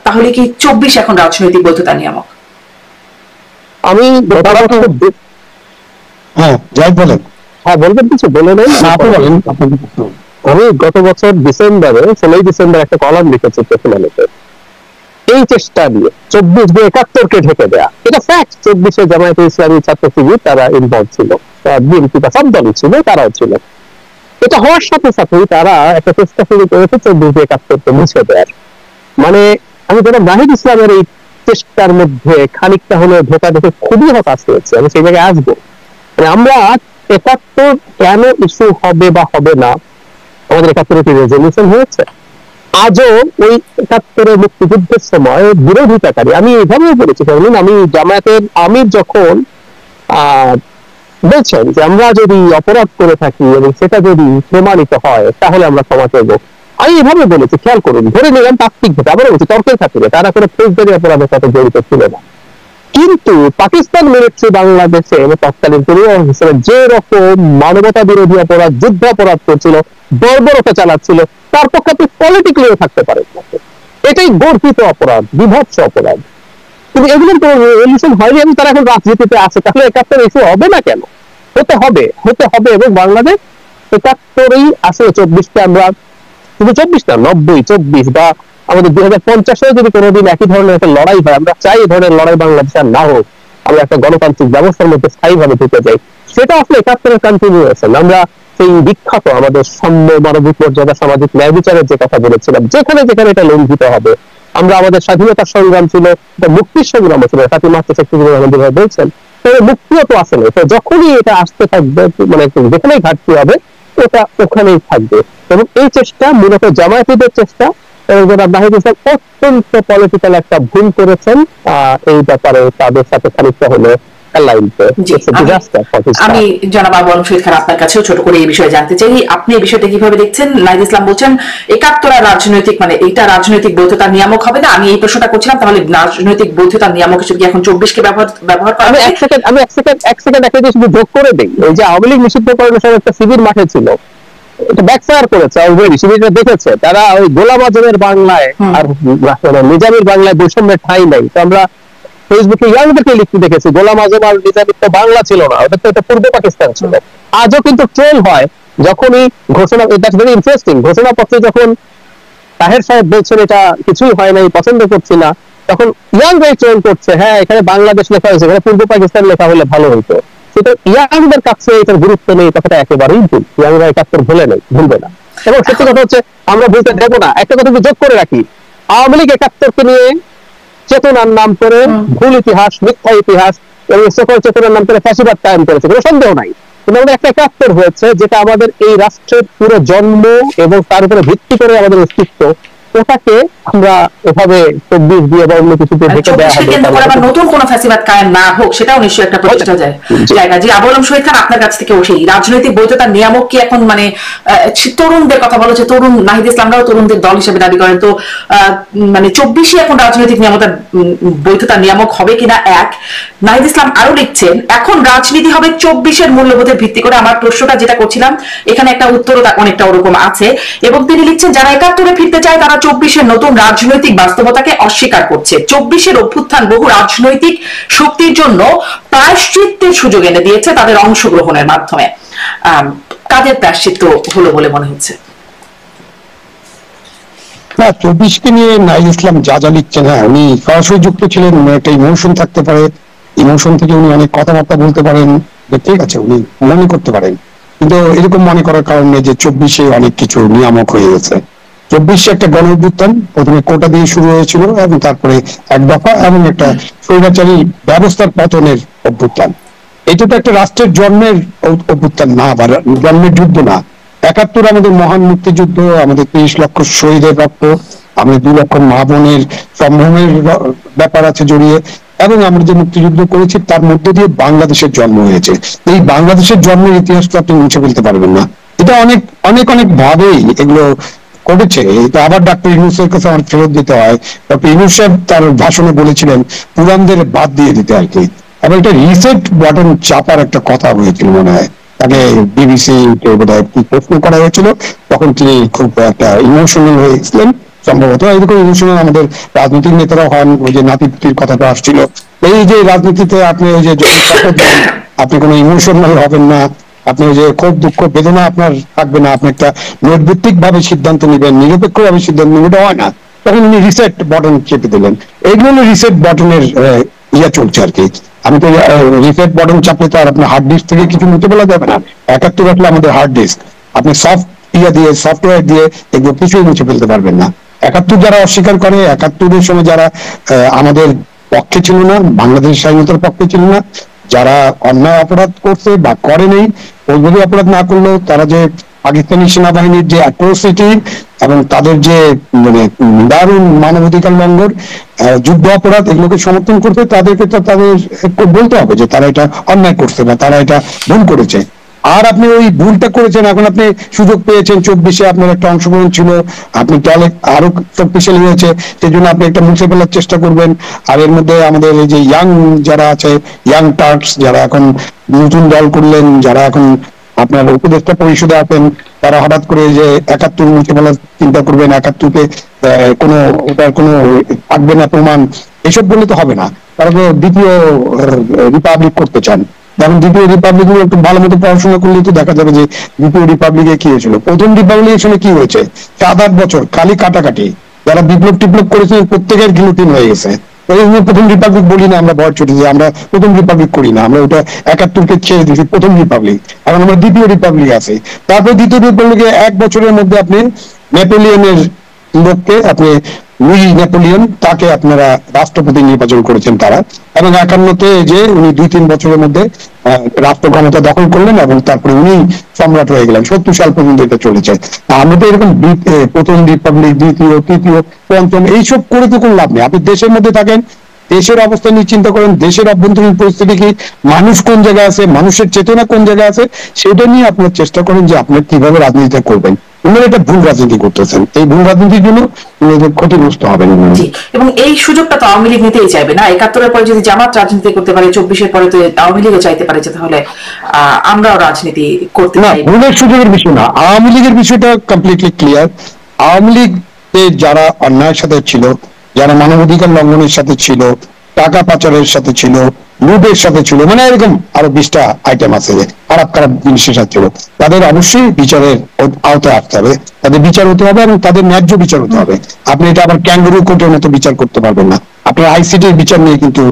তাহলে কি 24 এখন রাজনৈতিক বৈধতা নিয়ামক? আমি বলবেন কিছু বলে নেই, আমি গত বছর ডিসেম্বরে 16 ডিসেম্বর একটা কলাম লিখেছি প্রথমালোতে এই চেষ্টা নিয়ে 24 71কে ঢেকে দেয়া। এটা ফ্যাক্ট, 24-এ জামায়াতে ইসলামী ছাত্র শিবির তারা ইনভলভ ছিল, বিএনপি বা সব দলই ছিল, তারাও ছিল। এটা হওয়ার সাথে সাথেই তারা একটা চেষ্টা শুরু করেছে 24 71কে মুছে দেওয়ার। মানে আমি যেন নাহিদ ইসলামের এই চেষ্টার মধ্যে খানিকটা হলেও ধোকা দেখে খুবই হতাশ হয়েছে। আমি সেই জায়গায় আসবো। মানে আমরা 71 কেন ইস্যু হবে বা হবে না, আমাদের 71 কি রেজলিউশন হয়েছে? আজও ওই 71 মুক্তিযুদ্ধের সময় বিরোধিতাকারী, আমি এইভাবেও বলেছি, আমি জামায়াতের আমির যখন বলছেন যে আমরা যদি অপরাধ করে থাকি এবং সেটা যদি প্রমাণিত হয় তাহলে আমরা ক্ষমা করবো, আমি এভাবে বলেছি, খেয়াল করুন, ধরে নিলাম তাত্ত্বিকভাবে, আবার বলছি তর্কের খাতিরে, তারা কোনো ফৌজদারি অপরাধের সাথে জড়িত ছিল না, কিন্তু পাকিস্তান মিলিটারি বাংলাদেশে তৎকালীন পরিবহন হিসেবে যে রকম মানবতা বিরোধী অপরাধ, যুদ্ধ অপরাধ করছিল, বর্বরতা চালাচ্ছিল, তার পক্ষে আপনি পলিটিক্যালিও থাকতে পারেন। এটাই গর্হিত অপরাধ, বিভৎস অপরাধ, কিন্তু এগুলোর কোনো রেজলিউশন হয়নি এবং তারা এখন রাজনীতিতে আছে। তাহলে 71 ইস্যু হবে না কেন? হতে হবে। এবং বাংলাদেশ 71ই আসলে 24কে আমরা শুধু 24 না, 90, 24 বা আমাদের 2050-এও যদি কোনোদিন একই ধরনের একটা লড়াই হয়, আমরা চাই এই ধরনের লড়াই বাংলাদেশ আর না হোক, আমরা একটা গণতান্ত্রিক ব্যবস্থার মধ্যে স্থায়ীভাবে ঢুকে যাই। সেটা আসলে 71-এর কন্টিনিউয়েশন। আমরা সেই বিখ্যাত আমাদের সাম্য, মানবিক মর্যাদা, সামাজিক ন্যায় বিচারের যে কথা বলেছিলাম, যেখানে যেখানে এটা লঙ্ঘিত হবে, আমরা আমাদের স্বাধীনতার সংগ্রাম ছিল, মুক্তির সংগ্রাম ছিল, তাকে মাত্র বলছেন, মুক্তিও তো আসলে, তো যখনই এটা আসতে থাকবে, মানে যেখানেই ঘাটতি হবে ওটা ওখানেই থাকবে। এবং এই চেষ্টা মূলত জামায়াতীদের চেষ্টা, এবং যারা নাহিদ ইসলাম অত্যন্ত পলিটিক্যাল একটা ভুল করেছেন এই ব্যাপারে, তাদের সাথে খানিকটা হলে আমি জনাব আবু আলম শহীদ খান আপনার কাছেও ছোট করে এই বিষয়ে জানতে চাই, আপনি এই বিষয়টা কিভাবে দেখছেন? নাহিদ ইসলাম বলছেন 71 রাজনৈতিক, মানে এটা রাজনৈতিক বৈধতা নিয়ামক হবে না। আমি এই প্রশ্নটা করছিলাম, তাহলে রাজনৈতিক বৈধতা নিয়ামক হিসেবে এখন 24-কে ব্যবহার করা? আমি এক সেকেন্ড একটা শুধু যোগ করে দিই। এই যে আওয়ামী লীগ নিষিদ্ধকরণের সময় একটা শিবির মাঠে ছিল, এটা ব্যাকফায়ার করেছে অলরেডি, শিবিরটা দেখেছে, তারা ওই গোলাম আজমের বাংলায় আর নিজামীর বাংলায় বৈষম্যের ঠাঁই নাই। তো আমরা ফেসবুকে ইয়াংদেরকে লিখতে দেখেছি, গোলাম আজম আর নিজামীর তো বাংলা ছিল না, ওটা তো এটা পূর্ব পাকিস্তান ছিল। আজও কিন্তু ট্রেল হয়, যখনই ঘোষণা, দ্যাটস ভেরি ইন্টারেস্টিং, ঘোষণাপত্রে যখন তাহের সাহেব বলছেন এটা কিছুই হয় নাই, পছন্দ করছি না, তখন ইয়াংরাই ট্রেল করছে, হ্যাঁ এখানে বাংলাদেশ লেখা হয়েছে, এখানে পূর্ব পাকিস্তান লেখা হলে ভালো হইতো। সেটা ইয়াংদের কাছে এটার গুরুত্ব নেই, কথাটা একেবারেই ভুল। ইয়াংরা 71 ভুলবে না, এবং সত্যি কথা হচ্ছে আমরা ভুলতে দেবো না। একটা কথা যোগ করে রাখি, আওয়ামী লীগ 71-কে নিয়ে চেতনার নাম করে ভুল ইতিহাস, মিথ্যা ইতিহাস এবং সকল চেতনার নাম করে ফ্যাসিবাদ কায়েম করেছে, কোনো সন্দেহ নাই। কিন্তু আমাদের একটা 71 হয়েছে, যেটা আমাদের এই রাষ্ট্রের পুরো জন্ম এবং তার উপরে ভিত্তি করে আমাদের অস্তিত্ব, ওটাকে আমরা এভাবে 24 দিয়ে বা অন্য কিছুতে ঢেকে দেওয়া হবে, নতুন কোন ফ্যাসিবাদ কায়েম না হোক, সেটাও নিশ্চয়ই একটা প্রচেষ্টা জায়গা। জি আবু আলম শহীদ খান, আপনার কাছ থেকে সেই রাজনৈতিক বৈধতার নিয়ামক কি এখন, মানে তরুণদের কথা বলা হচ্ছে, তরুণ নাহিদ ইসলামরাও তরুণদের দল হিসেবে দাবি করেন, তো মানে 24-ই এখন রাজনৈতিক বৈধতার নিয়ামক হবে কিনা এক। নাহিদ ইসলাম আরো লিখছেন, এখন রাজনীতি হবে 24-এর মূল্যবোধের ভিত্তি করে। আমার প্রশ্নটা যেটা করছিলাম, এখানে একটা উত্তরও অনেকটা ওরকম আছে। এবং তিনি লিখছেন, যারা 71-এ ফিরতে চায় তারা 24-এর নতুন রাজনৈতিক বাস্তবতাকে অস্বীকার করছে। 24-এর অভ্যুত্থান বহু রাজনৈতিক শক্তির জন্য প্রায়শ্চিত্তের সুযোগ এনে দিয়েছে তাদের অংশগ্রহণের মাধ্যমে। কাদের প্রায়শ্চিত্ত হলো বলে মনে হচ্ছে? না, 24-কে নিয়ে নাহিদ ইসলাম যা লিখছেন, হ্যাঁ উনি সরাসরি যুক্ত ছিলেন, একটা ইমোশন থাকতে পারে, ইমোশন থেকে উনি অনেক কথাবার্তা বলতে পারেন, ঠিক আছে, উনি মনে করতে পারেন, কিন্তু এরকম মনে করার কারণে যে 24-এ অনেক কিছু নিয়ামক হয়ে গেছে। 24-এ একটা গণ অভ্যুত্থান প্রথমে কোটা দিয়ে শুরু হয়েছিল, এবং তারপরে এক দফা এবং একটা স্বৈরাচারী ব্যবস্থার পতনের অভ্যুত্থান। এটা তো একটা রাষ্ট্রের জন্মের অভ্যুত্থান না, বা জন্মের যুদ্ধ না। 71 আমাদের মহান মুক্তিযুদ্ধ, আমাদের 30 লক্ষ শহীদের রক্ত, আমাদের 2 লক্ষ মা বোনের সম্ভ্রমের ব্যাপার আছে জড়িয়ে, এবং আমরা যে মুক্তিযুদ্ধ করেছি তার মধ্য দিয়ে বাংলাদেশের জন্ম হয়েছে। এই বাংলাদেশের জন্মের ইতিহাস তো আপনি মুছে ফেলতে পারবেন না। এটা অনেক অনেক অনেক ভাবেই এগুলো করেছে। এটা আবার ডক্টর ইউনূসের কাছে আমার ফেরত দিতে হয়। ডক্টর ইউনূস সাহেব তার ভাষণে বলেছিলেন পুরানদের বাদ দিয়ে দিতে আর কি, এবং এটা রিসেট বাটন চাপার একটা কথা হয়েছিল মনে হয়। তাকে বিবিসি কে বোধহয় কি প্রশ্ন করা হয়েছিল, তখন তিনি খুব একটা ইমোশনাল হয়ে গেছিলেন সম্ভবত। এরকম ইমোশনাল আমাদের রাজনৈতিক নেতারা হন। ওই যে নাতিপুতির কথাটা আসছিল, এই যে রাজনীতিতে আপনি ওই যে যখন শপথ নেন, আপনি কোনো ইমোশনাল হবেন না, আপনি ওই যে খুব দুঃখ বেদনা আপনার থাকবে না, আপনি একটা নৈর্ভিত্তিক ভাবে সিদ্ধান্ত নেবেন, নিরপেক্ষ ভাবে সিদ্ধান্ত নেবেন, এটা হয় না। তখন উনি রিসেট বাটন চেপে দিলেন। এইগুলো হলো রিসেট বাটনের ইয়ে চলছে আর কি। আমি তো রিসেট বাটন চাপলে তো আর আপনার হার্ড ডিস্ক থেকে কিছু মুছে ফেলা যাবে না। 71 আসলে আমাদের হার্ড ডিস্ক, আপনি সফট ইয়ে দিয়ে সফটওয়্যার দিয়ে এগুলো কিছুই মুছে ফেলতে পারবেন না। 71 যারা অস্বীকার করে, 71-এর সময় যারা আমাদের পক্ষে ছিল না, বাংলাদেশ স্বাধীনতার পক্ষে ছিল না, যারা অন্যায় অপরাধ করছে বা করেনি, ওইভাবে অপরাধ না করলেও তারা যে পাকিস্তানি সেনাবাহিনীর যে অ্যাট্রোসিটি এবং তাদের যে মানে দারুণ মানবাধিকার লঙ্ঘন, যুদ্ধ অপরাধ, এগুলোকে সমর্থন করতে, তাদেরকে তো তাদের বলতে হবে যে তারা এটা অন্যায় করছে বা তারা এটা ভুল করেছে। আর আপনি ওই ভুলটা করেছেন, এখন আপনি সুযোগ পেয়েছেন 24-এ, আপনার একটা অংশগ্রহণ ছিল, আপনি দলে আরো শক্তিশালী হয়েছে, সেই জন্য আপনি একটা মুছে ফেলার চেষ্টা করবেন। আর এর মধ্যে আমাদের এই যে ইয়াং যারা আছে, ইয়াং টার্কস যারা এখন নতুন দল করলেন, যারা এখন আপনার উপদেষ্টা পরিষদে আছেন, তারা হঠাৎ করে যে 71 মুছে ফেলার চিন্তা করবেন, 71-কে কোনো ওটার কোনো থাকবে না প্রমাণ, এসব বললে তো হবে না। তারা তো দ্বিতীয় রিপাবলিক করতে চান। যেমন দ্বিতীয় রিপাবলিক একটু ভালো মতো পড়াশোনা করলে তো দেখা যাবে যে দ্বিতীয় রিপাবলিকে কি হয়েছিল। প্রথম রিপাবলিকেশনে কি হয়েছে, 7-8 বছর খালি কাটাকাটি, যারা বিপ্লব টিপ্লব করেছেন প্রত্যেকের গিলোটিন হয়ে গেছে। প্রথম রিপাবলিক বলি না আমরা, ভয় চটে যে আমরা প্রথম রিপাবলিক করি না, আমরা ওটা 71-কে ছেড়ে দিয়েছি প্রথম রিপাবলিক, এখন আমরা দ্বিতীয় রিপাবলিক আছে। তারপর দ্বিতীয় রিপাবলিকে 1 বছরের মধ্যে আপনি নেপোলিয়নের লোককে, আপনি লুই নেপোলিয়ন, তাকে আপনারা রাষ্ট্রপতি নির্বাচন করেছেন তারা, এবং 51-তে যে উনি 2-3 বছরের মধ্যে রাষ্ট্র ক্ষমতা দখল করলেন এবং তারপরে উনি সম্রাট হয়ে গেলেন। 70 সাল পর্যন্ত এটা চলেছে। আমরা তো এরকম প্রথম রিপাবলিক, দ্বিতীয়, তৃতীয়, পঞ্চম এইসব করে তো কোনো লাভ নেই। আপনি দেশের মধ্যে থাকেন, দেশের অবস্থা নিয়ে চিন্তা করেন, দেশের অভ্যন্তরীণ পরিস্থিতি কি, মানুষ কোন জায়গায় আছে, মানুষের চেতনা কোন জায়গায় আছে, সেটা নিয়ে আপনার চেষ্টা করেন যে আপনি কিভাবে রাজনীতিটা করবেন। উনারা এটা ভুল রাজনীতি করতেছেন, এই ভুল রাজনীতির জন্য উনাদের ক্ষতিগ্রস্ত হবেন। এবং এই সুযোগটা তো আওয়ামী লীগ নিতেই চাইবে না। 71-এর পরে যদি জামাত রাজনীতি করতে পারে, 24-এর পরে তো আওয়ামী লীগও চাইতে পারে যে তাহলে আমরাও রাজনীতি করতে চাই। ভুলের সুযোগের বিষয় না, আওয়ামী লীগের বিষয়টা কমপ্লিটলি ক্লিয়ার। আওয়ামী লীগ যারা অন্যায়ের সাথে ছিল, যারা মানবাধিকার লঙ্ঘনের সাথে ছিল, টাকা পাচারের সাথে ছিল, লুটের সাথে ছিল, মানে এরকম আরো 20টা আইটেম আছে খারাপ খারাপ জিনিসের সাথে ছিল, তাদের অবশ্যই বিচারের আওতায় আসতে হবে, তাদের বিচার হতে হবে এবং তাদের ন্যায্য বিচার হতে হবে। আপনি এটা আবার ক্যাঙ্গারু কোর্টের মতো বিচার করতে পারবেন না। আপনার আইসিটির বিচার নিয়ে কিন্তু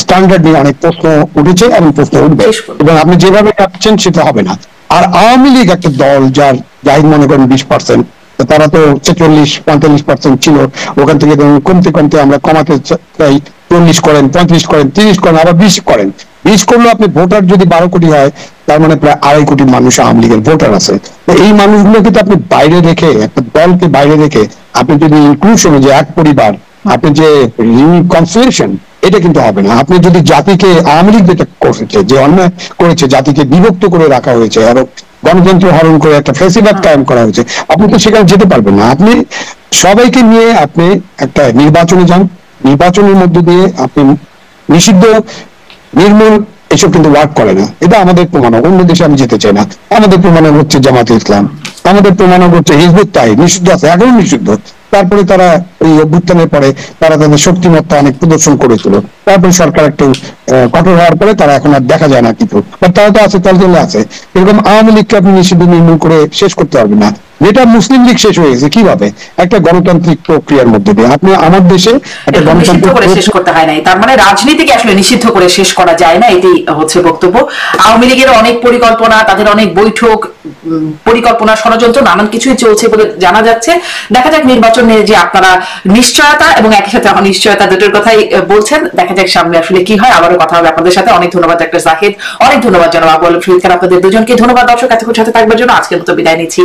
স্ট্যান্ডার্ড নিয়ে অনেক প্রশ্ন উঠেছে এবং প্রশ্ন উঠবে, এবং আপনি যেভাবে কাটছেন সেটা হবে না। আর আওয়ামী লীগ একটা দল যার জাহিদ মনে করেন 20%, তারা তো 46-45% ছিল, ওখান থেকে কমতে কমতে আমরা কমাতে চাই, 40 করেন, 35 করেন, 30 করেন, আবার 20 করেন। 20 করলেও আপনি ভোটার যদি 12 কোটি হয়, তার মানে প্রায় 2.5 কোটি মানুষ আওয়ামী লীগের ভোটার আছে। তো এই মানুষগুলোকে তো আপনি বাইরে রেখে, একটা দলকে বাইরে রেখে আপনি যদি ইনক্লুশন, যে এক পরিবার, আপনি যে রিকনসিলিয়েশন, এটা কিন্তু হবে না। আপনি যদি জাতিকে, আওয়ামী লীগ যেটা করেছে, যে অন্যায় করেছে, জাতিকে বিভক্ত করে রাখা হয়েছে এবং গণতন্ত্র হরণ করে একটা ফ্যাসিবাদ কায়েম করা হয়েছে, আপনি তো সেখানে যেতে পারবেন না। আপনি সবাইকে নিয়ে আপনি একটা নির্বাচনে যান, নির্বাচনের মধ্য দিয়ে আপনি নিষিদ্ধ, নির্মূল, এসব কিন্তু ওয়ার্ক করে না। এটা আমাদের প্রমাণ। অন্য দেশে আমি যেতে চাই না। আমাদের প্রমাণ হচ্ছে জামাতে ইসলাম, আমাদের প্রমাণ হচ্ছে হিজবুত তাহরির, নিষিদ্ধ আছে, এখনো নিষিদ্ধ। তারপরে তারা এই অভ্যুত্থানের পরে তারা তাদের শক্তিমত্তা অনেক প্রদর্শন করেছিল, তারপরে সরকার একটু কঠোর হওয়ার পরে তারা এখন আর দেখা যায় না কিছু, তারা তো আছে, তাহলে আছে। এরকম আওয়ামী লীগকে আপনি নিষিদ্ধ, নির্মূল করে শেষ করতে পারবেন না। যেটা মুসলিম লীগ শেষ হয়ে গেছে কিভাবে, একটা গণতান্ত্রিক প্রক্রিয়ার মধ্যে দিয়ে। আপনি আমার দেশে একটা গণতান্ত্রিক করে শেষ করতে হয় নাই, তার মানে রাজনীতিকে আসলে নিষিদ্ধ করে শেষ করা যায় না, এটাই হচ্ছে বক্তব্য। আওয়ামী লীগের অনেক পরিকল্পনা, তাদের অনেক বৈঠক, পরিকল্পনা, ষড়যন্ত্র, নানান কিছুই চলছে বলে জানা যাচ্ছে। দেখা যাক নির্বাচনে যে আপনারা নিশ্চয়তা এবং একই সাথে অনিশ্চয়তা দুটোর কথাই বলছেন, দেখা যাক সামনে আসলে কি হয়। আবারও কথা হবে আপনাদের সাথে। অনেক ধন্যবাদ ডাক্তার জাহিদ, অনেক ধন্যবাদ জনাব আবু আলম শহীদ খান, আপনাদের দুজনকে ধন্যবাদ। দর্শক এতক্ষণ সাথে থাকবার জন্য আজকের মতো বিদায় নিচ্ছি।